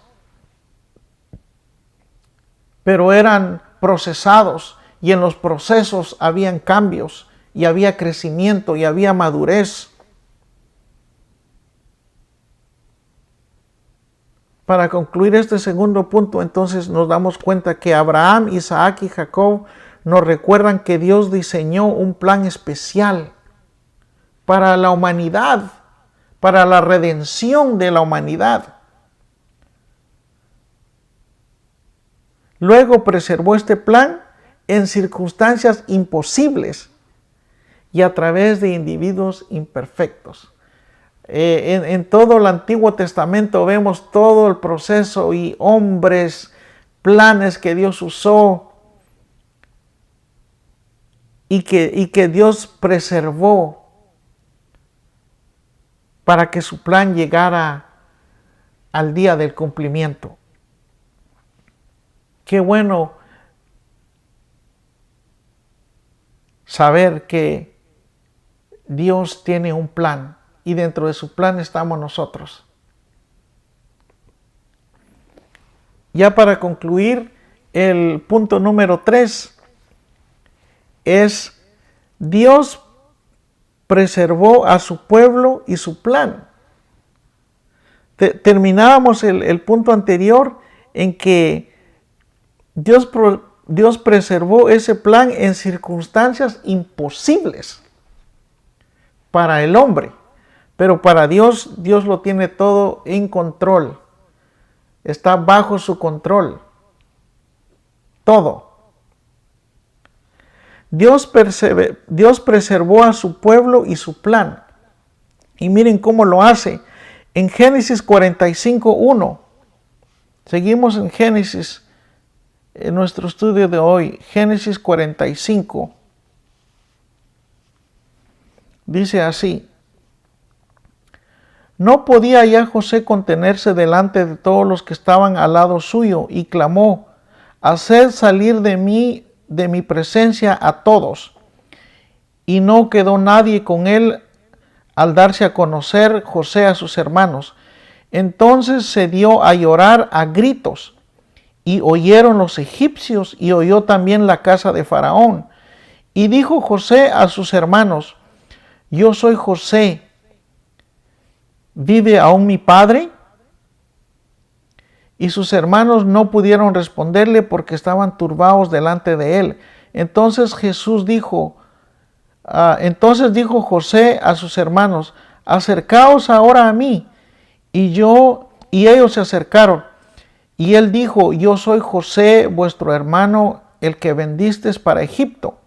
pero eran procesados y en los procesos habían cambios y había crecimiento y había madurez. Para concluir este segundo punto, entonces nos damos cuenta que Abraham, Isaac y Jacob nos recuerdan que Dios diseñó un plan especial para la humanidad, para la redención de la humanidad. Luego preservó este plan en circunstancias imposibles y a través de individuos imperfectos. En todo el Antiguo Testamento vemos todo el proceso y hombres, planes que Dios usó y que Dios preservó para que su plan llegara al día del cumplimiento. Qué bueno saber que Dios tiene un plan y dentro de su plan estamos nosotros. Ya para concluir, el punto número 3 es Dios preservó a su pueblo y su plan. Terminábamos el punto anterior en que Dios preservó ese plan en circunstancias imposibles para el hombre. Pero para Dios, Dios lo tiene todo en control. Está bajo su control. Todo. Dios preservó a su pueblo y su plan. Y miren cómo lo hace. En Génesis 45:1. Seguimos en Génesis, en nuestro estudio de hoy. Génesis 45. Dice así. No podía ya José contenerse delante de todos los que estaban al lado suyo y clamó, haced salir de mi presencia a todos. Y no quedó nadie con él al darse a conocer José a sus hermanos. Entonces se dio a llorar a gritos y oyeron los egipcios y oyó también la casa de Faraón. Y dijo José a sus hermanos, yo soy José. ¿Vive aún mi padre? Y sus hermanos no pudieron responderle porque estaban turbados delante de él. Entonces dijo José a sus hermanos, acercaos ahora a mí. Y ellos se acercaron. Y él dijo, yo soy José, vuestro hermano, el que vendisteis para Egipto.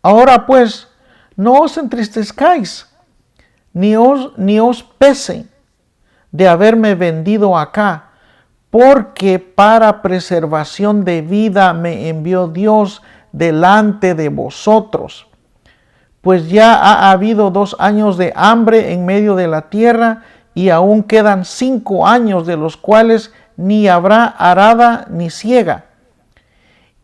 Ahora pues, no os entristezcáis, ni os pese de haberme vendido acá, porque para preservación de vida me envió Dios delante de vosotros. Pues ya ha habido 2 años de hambre en medio de la tierra, y aún quedan 5 años, de los cuales ni habrá arada ni siega.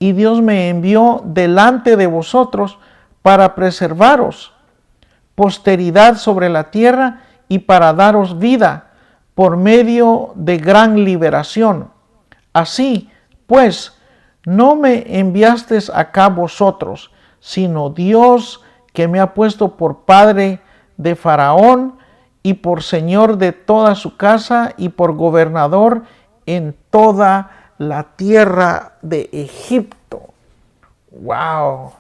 Y Dios me envió delante de vosotros para preservaros posteridad sobre la tierra y para daros vida por medio de gran liberación. Así pues, no me enviasteis acá vosotros, sino Dios, que me ha puesto por padre de Faraón y por señor de toda su casa y por gobernador en toda la tierra de Egipto. ¡Wow!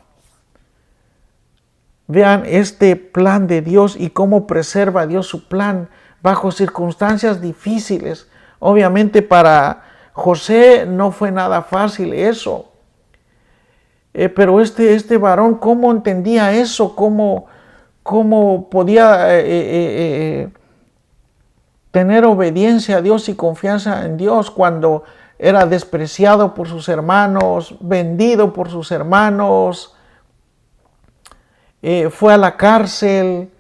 Vean este plan de Dios y cómo preserva Dios su plan bajo circunstancias difíciles. Obviamente para José no fue nada fácil eso. Pero este varón, ¿cómo entendía eso? ¿Cómo podía tener obediencia a Dios y confianza en Dios cuando era despreciado por sus hermanos, vendido por sus hermanos, fue a la cárcel?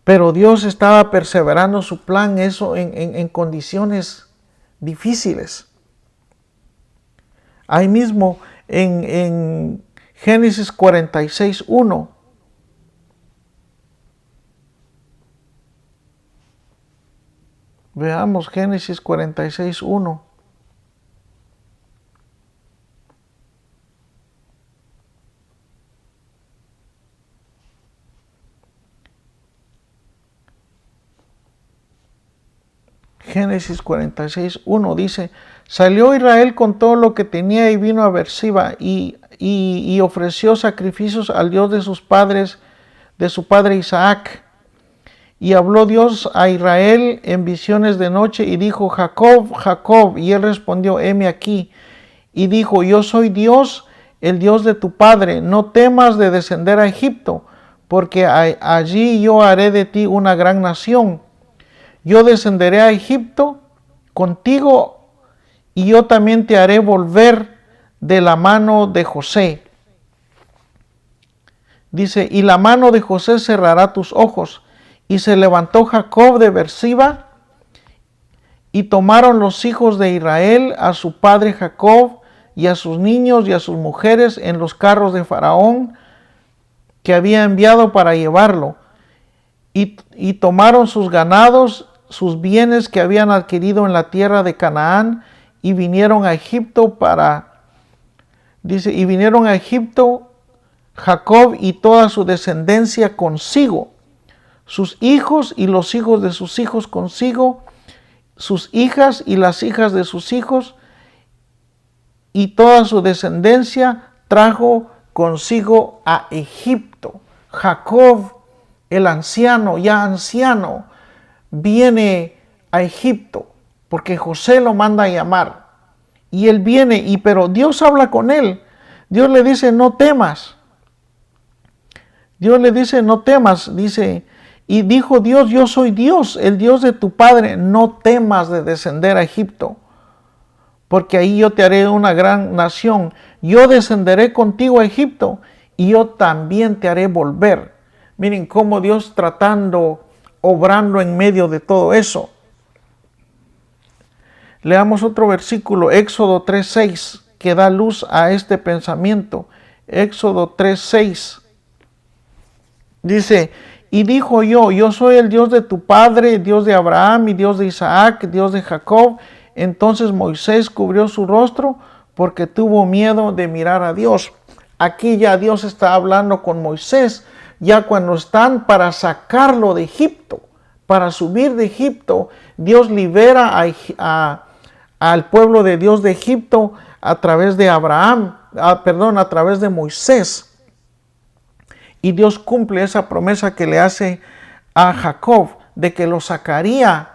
Pero Dios estaba perseverando su plan, eso en condiciones difíciles. Ahí mismo en Génesis 46:1. Veamos Génesis 46:1. Génesis 46:1 dice: salió Israel con todo lo que tenía y vino a Berseba y ofreció sacrificios al Dios de sus padres, de su padre Isaac. Y habló Dios a Israel en visiones de noche y dijo: Jacob, Jacob. Y él respondió: heme aquí. Y dijo: yo soy Dios, el Dios de tu padre. No temas de descender a Egipto, porque allí yo haré de ti una gran nación. Yo descenderé a Egipto contigo y yo también te haré volver de la mano de José. Dice: y la mano de José cerrará tus ojos. Y se levantó Jacob de Berseba y tomaron los hijos de Israel a su padre Jacob y a sus niños y a sus mujeres en los carros de Faraón que había enviado para llevarlo. Y tomaron sus ganados, sus bienes que habían adquirido en la tierra de Canaán, y vinieron a Egipto y vinieron a Egipto Jacob y toda su descendencia consigo, sus hijos y los hijos de sus hijos consigo, sus hijas y las hijas de sus hijos, y toda su descendencia trajo consigo a Egipto. Jacob, el anciano, ya anciano, viene a Egipto porque José lo manda a llamar. Y él viene, pero Dios habla con él. Dios le dice: no temas. Dios le dice: no temas. Dice: y dijo Dios: yo soy Dios, el Dios de tu padre. No temas de descender a Egipto, porque ahí yo te haré una gran nación. Yo descenderé contigo a Egipto y yo también te haré volver. Miren cómo Dios obrando en medio de todo eso. Leamos otro versículo, Éxodo 3:6, que da luz a este pensamiento. Éxodo 3:6. Dice: y dijo yo soy el Dios de tu padre, Dios de Abraham y Dios de Isaac, Dios de Jacob. Entonces Moisés cubrió su rostro porque tuvo miedo de mirar a Dios. Aquí ya Dios está hablando con Moisés, ya cuando están para sacarlo de Egipto, para subir de Egipto. Dios libera al pueblo de Dios de Egipto a través de a través de Moisés. Y Dios cumple esa promesa que le hace a Jacob de que lo sacaría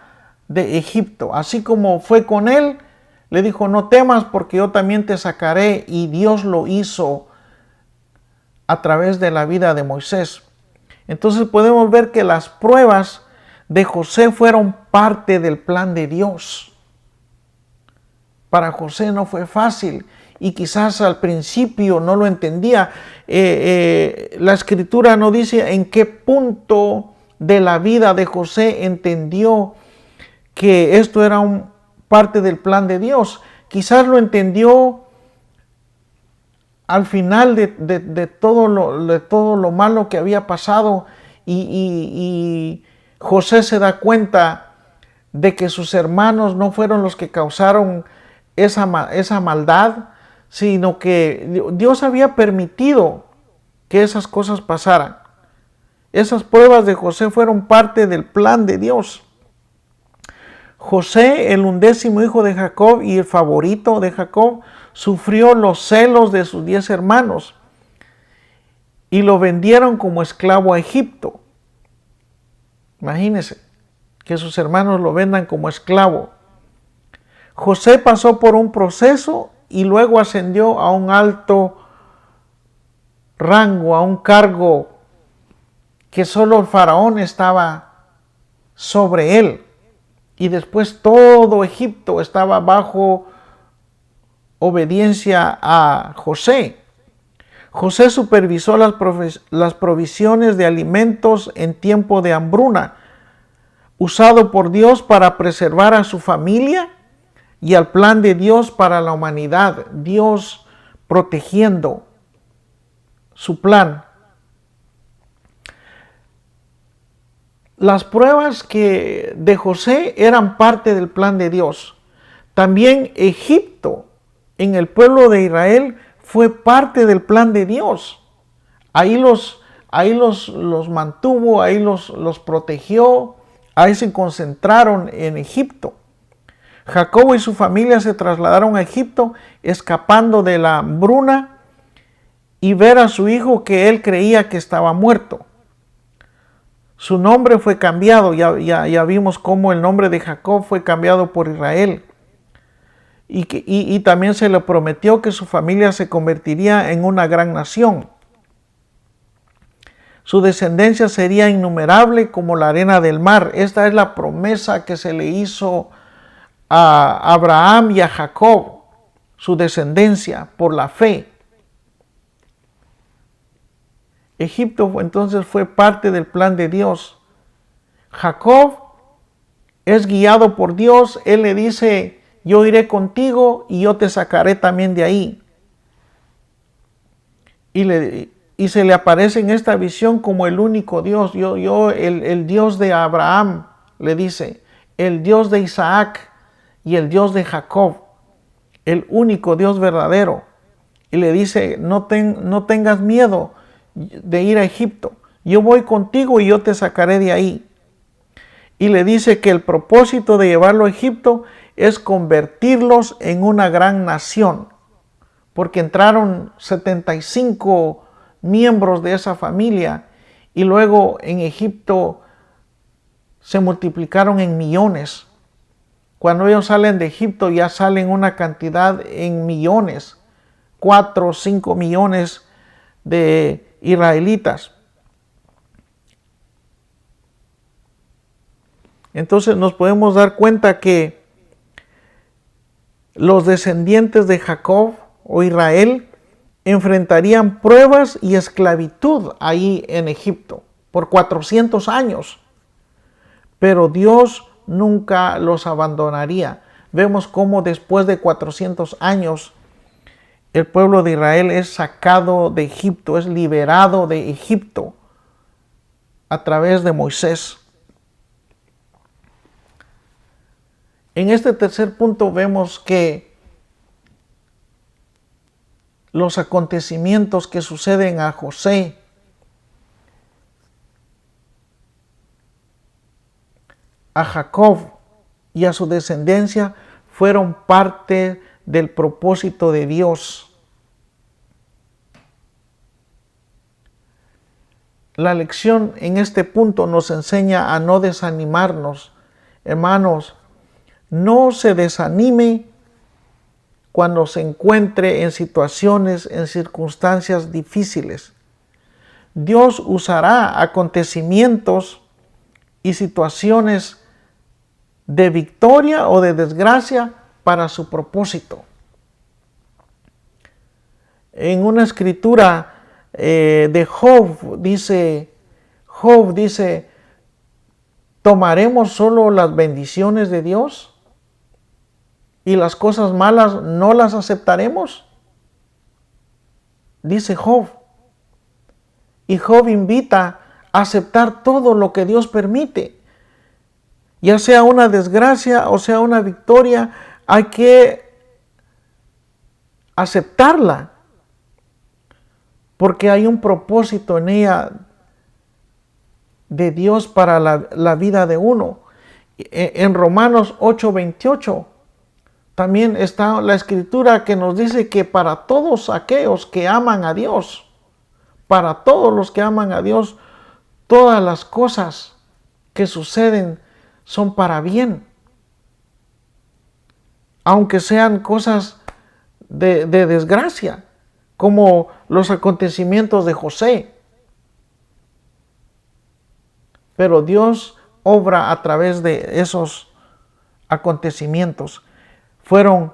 de Egipto. Así como fue con él, le dijo: no temas porque yo también te sacaré. Y Dios lo hizo a través de la vida de Moisés. Entonces podemos ver que las pruebas de José fueron parte del plan de Dios. Para José no fue fácil y quizás al principio no lo entendía. La escritura no dice en qué punto de la vida de José entendió que esto era parte del plan de Dios. Quizás lo entendió al final de todo lo malo que había pasado y José se da cuenta de que sus hermanos no fueron los que causaron esa maldad, sino que Dios había permitido que esas cosas pasaran. Esas pruebas de José fueron parte del plan de Dios. José, el 11º hijo de Jacob y el favorito de Jacob, sufrió los celos de sus 10 hermanos y lo vendieron como esclavo a Egipto. Imagínense que sus hermanos lo vendan como esclavo. José pasó por un proceso y luego ascendió a un alto rango, a un cargo que solo el faraón estaba sobre él. Y después todo Egipto estaba bajo obediencia a José. José supervisó las provisiones de alimentos en tiempo de hambruna, usado por Dios para preservar a su familia y al plan de Dios para la humanidad. Dios protegiendo su plan. Las pruebas de José eran parte del plan de Dios. También Egipto, en el pueblo de Israel, fue parte del plan de Dios. Ahí los mantuvo, ahí los protegió, ahí se concentraron en Egipto. Jacobo y su familia se trasladaron a Egipto escapando de la hambruna y ver a su hijo que él creía que estaba muerto. Su nombre fue cambiado, ya vimos cómo el nombre de Jacob fue cambiado por Israel. Y también se le prometió que su familia se convertiría en una gran nación. Su descendencia sería innumerable como la arena del mar. Esta es la promesa que se le hizo a Abraham y a Jacob, su descendencia, por la fe. Egipto entonces fue parte del plan de Dios. Jacob es guiado por Dios. Él le dice: yo iré contigo y yo te sacaré también de ahí. Y se le aparece en esta visión como el único Dios. El Dios de Abraham, le dice, el Dios de Isaac y el Dios de Jacob, el único Dios verdadero. Y le dice: no tengas miedo de ir a Egipto. Yo voy contigo y yo te sacaré de ahí. Y le dice que el propósito de llevarlo a Egipto es convertirlos en una gran nación, porque entraron 75 miembros de esa familia y luego en Egipto se multiplicaron en millones. Cuando ellos salen de Egipto ya salen una cantidad en millones, 4 o 5 millones de israelitas. Entonces nos podemos dar cuenta que los descendientes de Jacob o Israel enfrentarían pruebas y esclavitud ahí en Egipto por 400 años. Pero Dios nunca los abandonaría. Vemos cómo después de 400 años el pueblo de Israel es sacado de Egipto, es liberado de Egipto a través de Moisés. En este tercer punto vemos que los acontecimientos que suceden a José a Jacob y a su descendencia fueron parte del propósito de Dios. La lección en este punto nos enseña a no desanimarnos. Hermanos, no se desanime cuando se encuentre en situaciones, en circunstancias difíciles. Dios usará acontecimientos y situaciones de victoria o de desgracia para su propósito. En una escritura de Job dice, ¿tomaremos solo las bendiciones de Dios y las cosas malas no las aceptaremos? Dice Job. Y Job invita a aceptar todo lo que Dios permite. Ya sea una desgracia o sea una victoria, hay que aceptarla, porque hay un propósito en ella de Dios para la vida de uno. En Romanos 8:28 también está la escritura que nos dice que para todos aquellos que aman a Dios, para todos los que aman a Dios, todas las cosas que suceden son para bien. aunque sean cosas de desgracia, como los acontecimientos de José. Pero Dios obra a través de esos acontecimientos. Fueron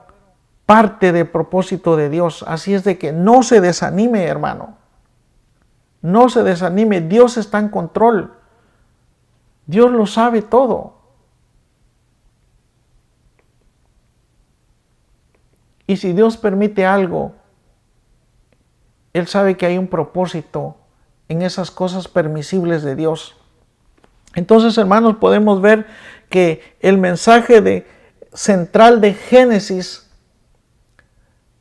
parte del propósito de Dios. Así es de que no se desanime, hermano. No se desanime. Dios está en control. Dios lo sabe todo. Y si Dios permite algo, Él sabe que hay un propósito en esas cosas permisibles de Dios. Entonces, hermanos, podemos ver que el mensaje central de Génesis,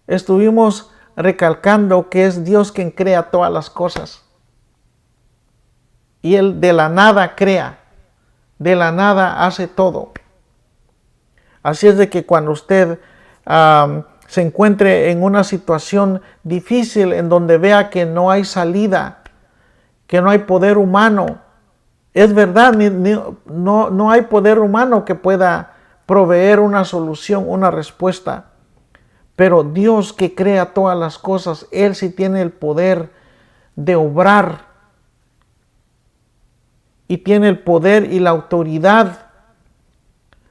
estuvimos recalcando que es Dios quien crea todas las cosas. Y Él de la nada crea, de la nada hace todo. Así es de que cuando usted se encuentre en una situación difícil en donde vea que no hay salida, que no hay poder humano, es verdad, no hay poder humano que pueda proveer una solución, una respuesta. Pero Dios que crea todas las cosas, Él sí tiene el poder de obrar. Y tiene el poder y la autoridad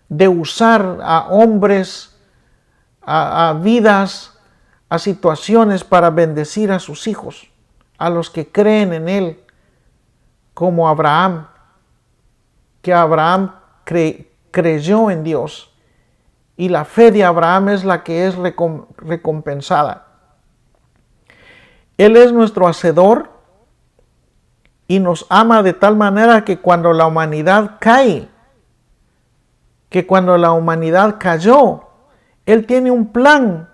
de usar a hombres, a vidas, a situaciones para bendecir a sus hijos, a los que creen en Él, como Abraham, que Abraham creyó en Dios. Y la fe de Abraham es la que es recompensada. Él es nuestro hacedor y nos ama de tal manera que cuando la humanidad cae, que cuando la humanidad cayó, Él tiene un plan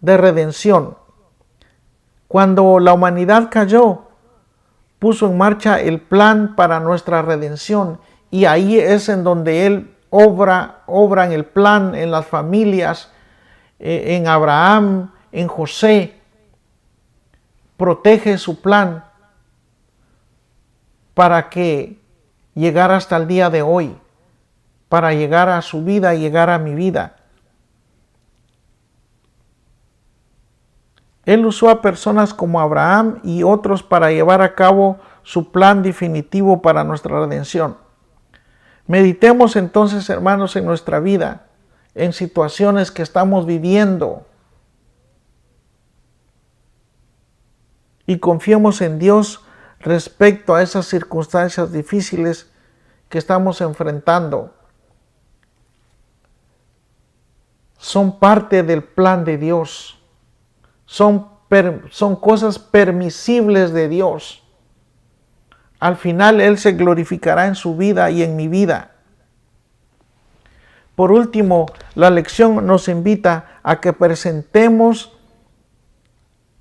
de redención. Cuando la humanidad cayó, puso en marcha el plan para nuestra redención, y ahí es en donde Él obra en el plan, en las familias, en Abraham, en José. Protege su plan para que llegara hasta el día de hoy, para llegar a su vida y llegar a mi vida. Él usó a personas como Abraham y otros para llevar a cabo su plan definitivo para nuestra redención. Meditemos entonces, hermanos, en nuestra vida, en situaciones que estamos viviendo, y confiemos en Dios respecto a esas circunstancias difíciles que estamos enfrentando. Son parte del plan de Dios. Son cosas permisibles de Dios. Al final Él se glorificará en su vida y en mi vida. Por último, la lección nos invita a que presentemos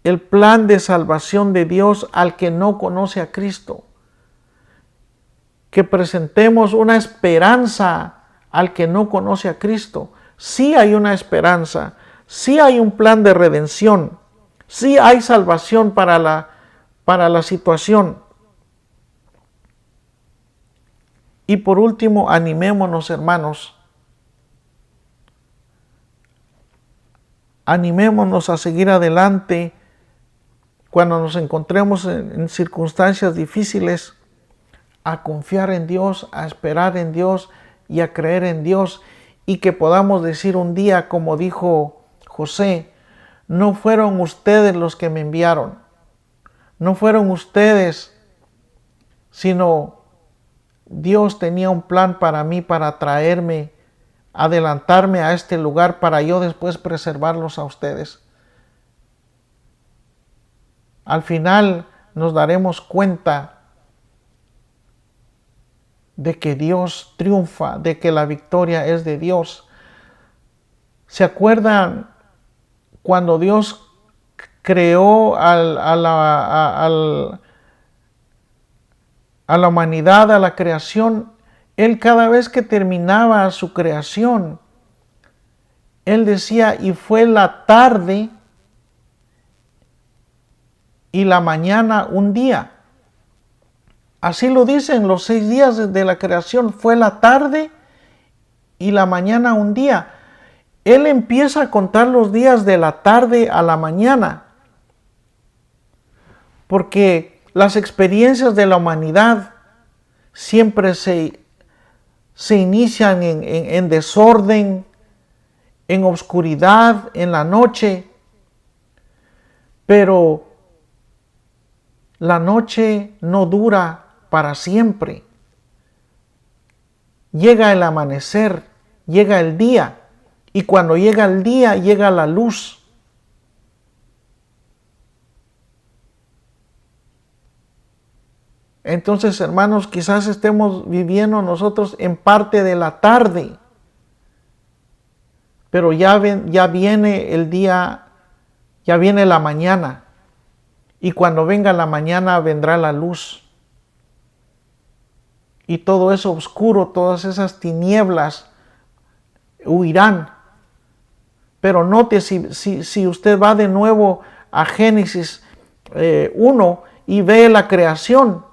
el plan de salvación de Dios al que no conoce a Cristo. Que presentemos una esperanza al que no conoce a Cristo. Sí hay una esperanza, sí hay un plan de redención, sí hay salvación para la situación. Y por último, animémonos, hermanos. Animémonos a seguir adelante cuando nos encontremos en circunstancias difíciles, a confiar en Dios, a esperar en Dios y a creer en Dios, y que podamos decir un día, como dijo José, no fueron ustedes los que me enviaron, no fueron ustedes, sino Dios tenía un plan para mí, para traerme, adelantarme a este lugar para yo después preservarlos a ustedes. Al final nos daremos cuenta de que Dios triunfa, de que la victoria es de Dios. ¿Se acuerdan cuando Dios creó a la humanidad, a la creación? Él cada vez que terminaba su creación, Él decía, y fue la tarde y la mañana un día. Así lo dicen los 6 días de la creación, fue la tarde y la mañana un día. Él empieza a contar los días de la tarde a la mañana, porque las experiencias de la humanidad siempre se inician en desorden, en oscuridad, en la noche, pero la noche no dura para siempre. Llega el amanecer, llega el día, y cuando llega el día, llega la luz. Entonces, hermanos, quizás estemos viviendo nosotros en parte de la tarde, pero ya viene el día, ya viene la mañana, y cuando venga la mañana vendrá la luz. Y todo eso oscuro, todas esas tinieblas huirán. Pero note, si usted va de nuevo a Génesis 1 y ve la creación,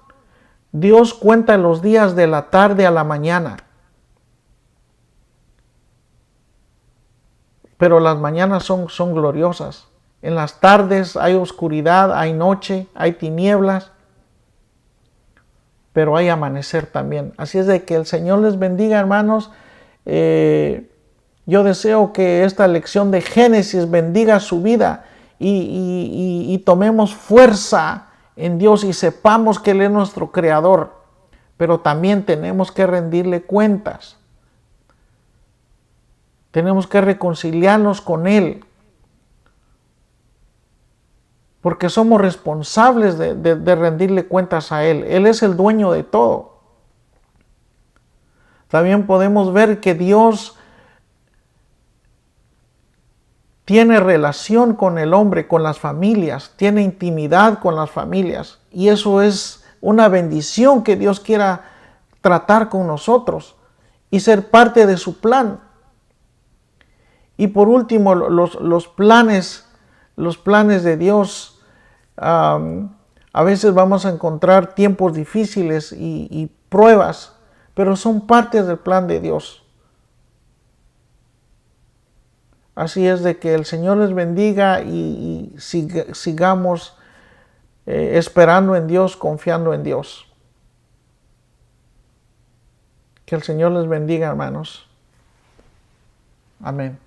Dios cuenta los días de la tarde a la mañana. Pero las mañanas son gloriosas. En las tardes hay oscuridad, hay noche, hay tinieblas, pero hay amanecer también. Así es de que el Señor les bendiga, hermanos. Yo deseo que esta lección de Génesis bendiga su vida y tomemos fuerza en Dios y sepamos que Él es nuestro creador, pero también tenemos que rendirle cuentas. Tenemos que reconciliarnos con Él, porque somos responsables de rendirle cuentas a Él. Él es el dueño de todo. También podemos ver que Dios tiene relación con el hombre, con las familias, tiene intimidad con las familias. Y eso es una bendición, que Dios quiera tratar con nosotros y ser parte de su plan. Y por último, los planes de Dios. A veces vamos a encontrar tiempos difíciles y pruebas, pero son partes del plan de Dios. Así es de que el Señor les bendiga y sigamos esperando en Dios, confiando en Dios. Que el Señor les bendiga, hermanos. Amén.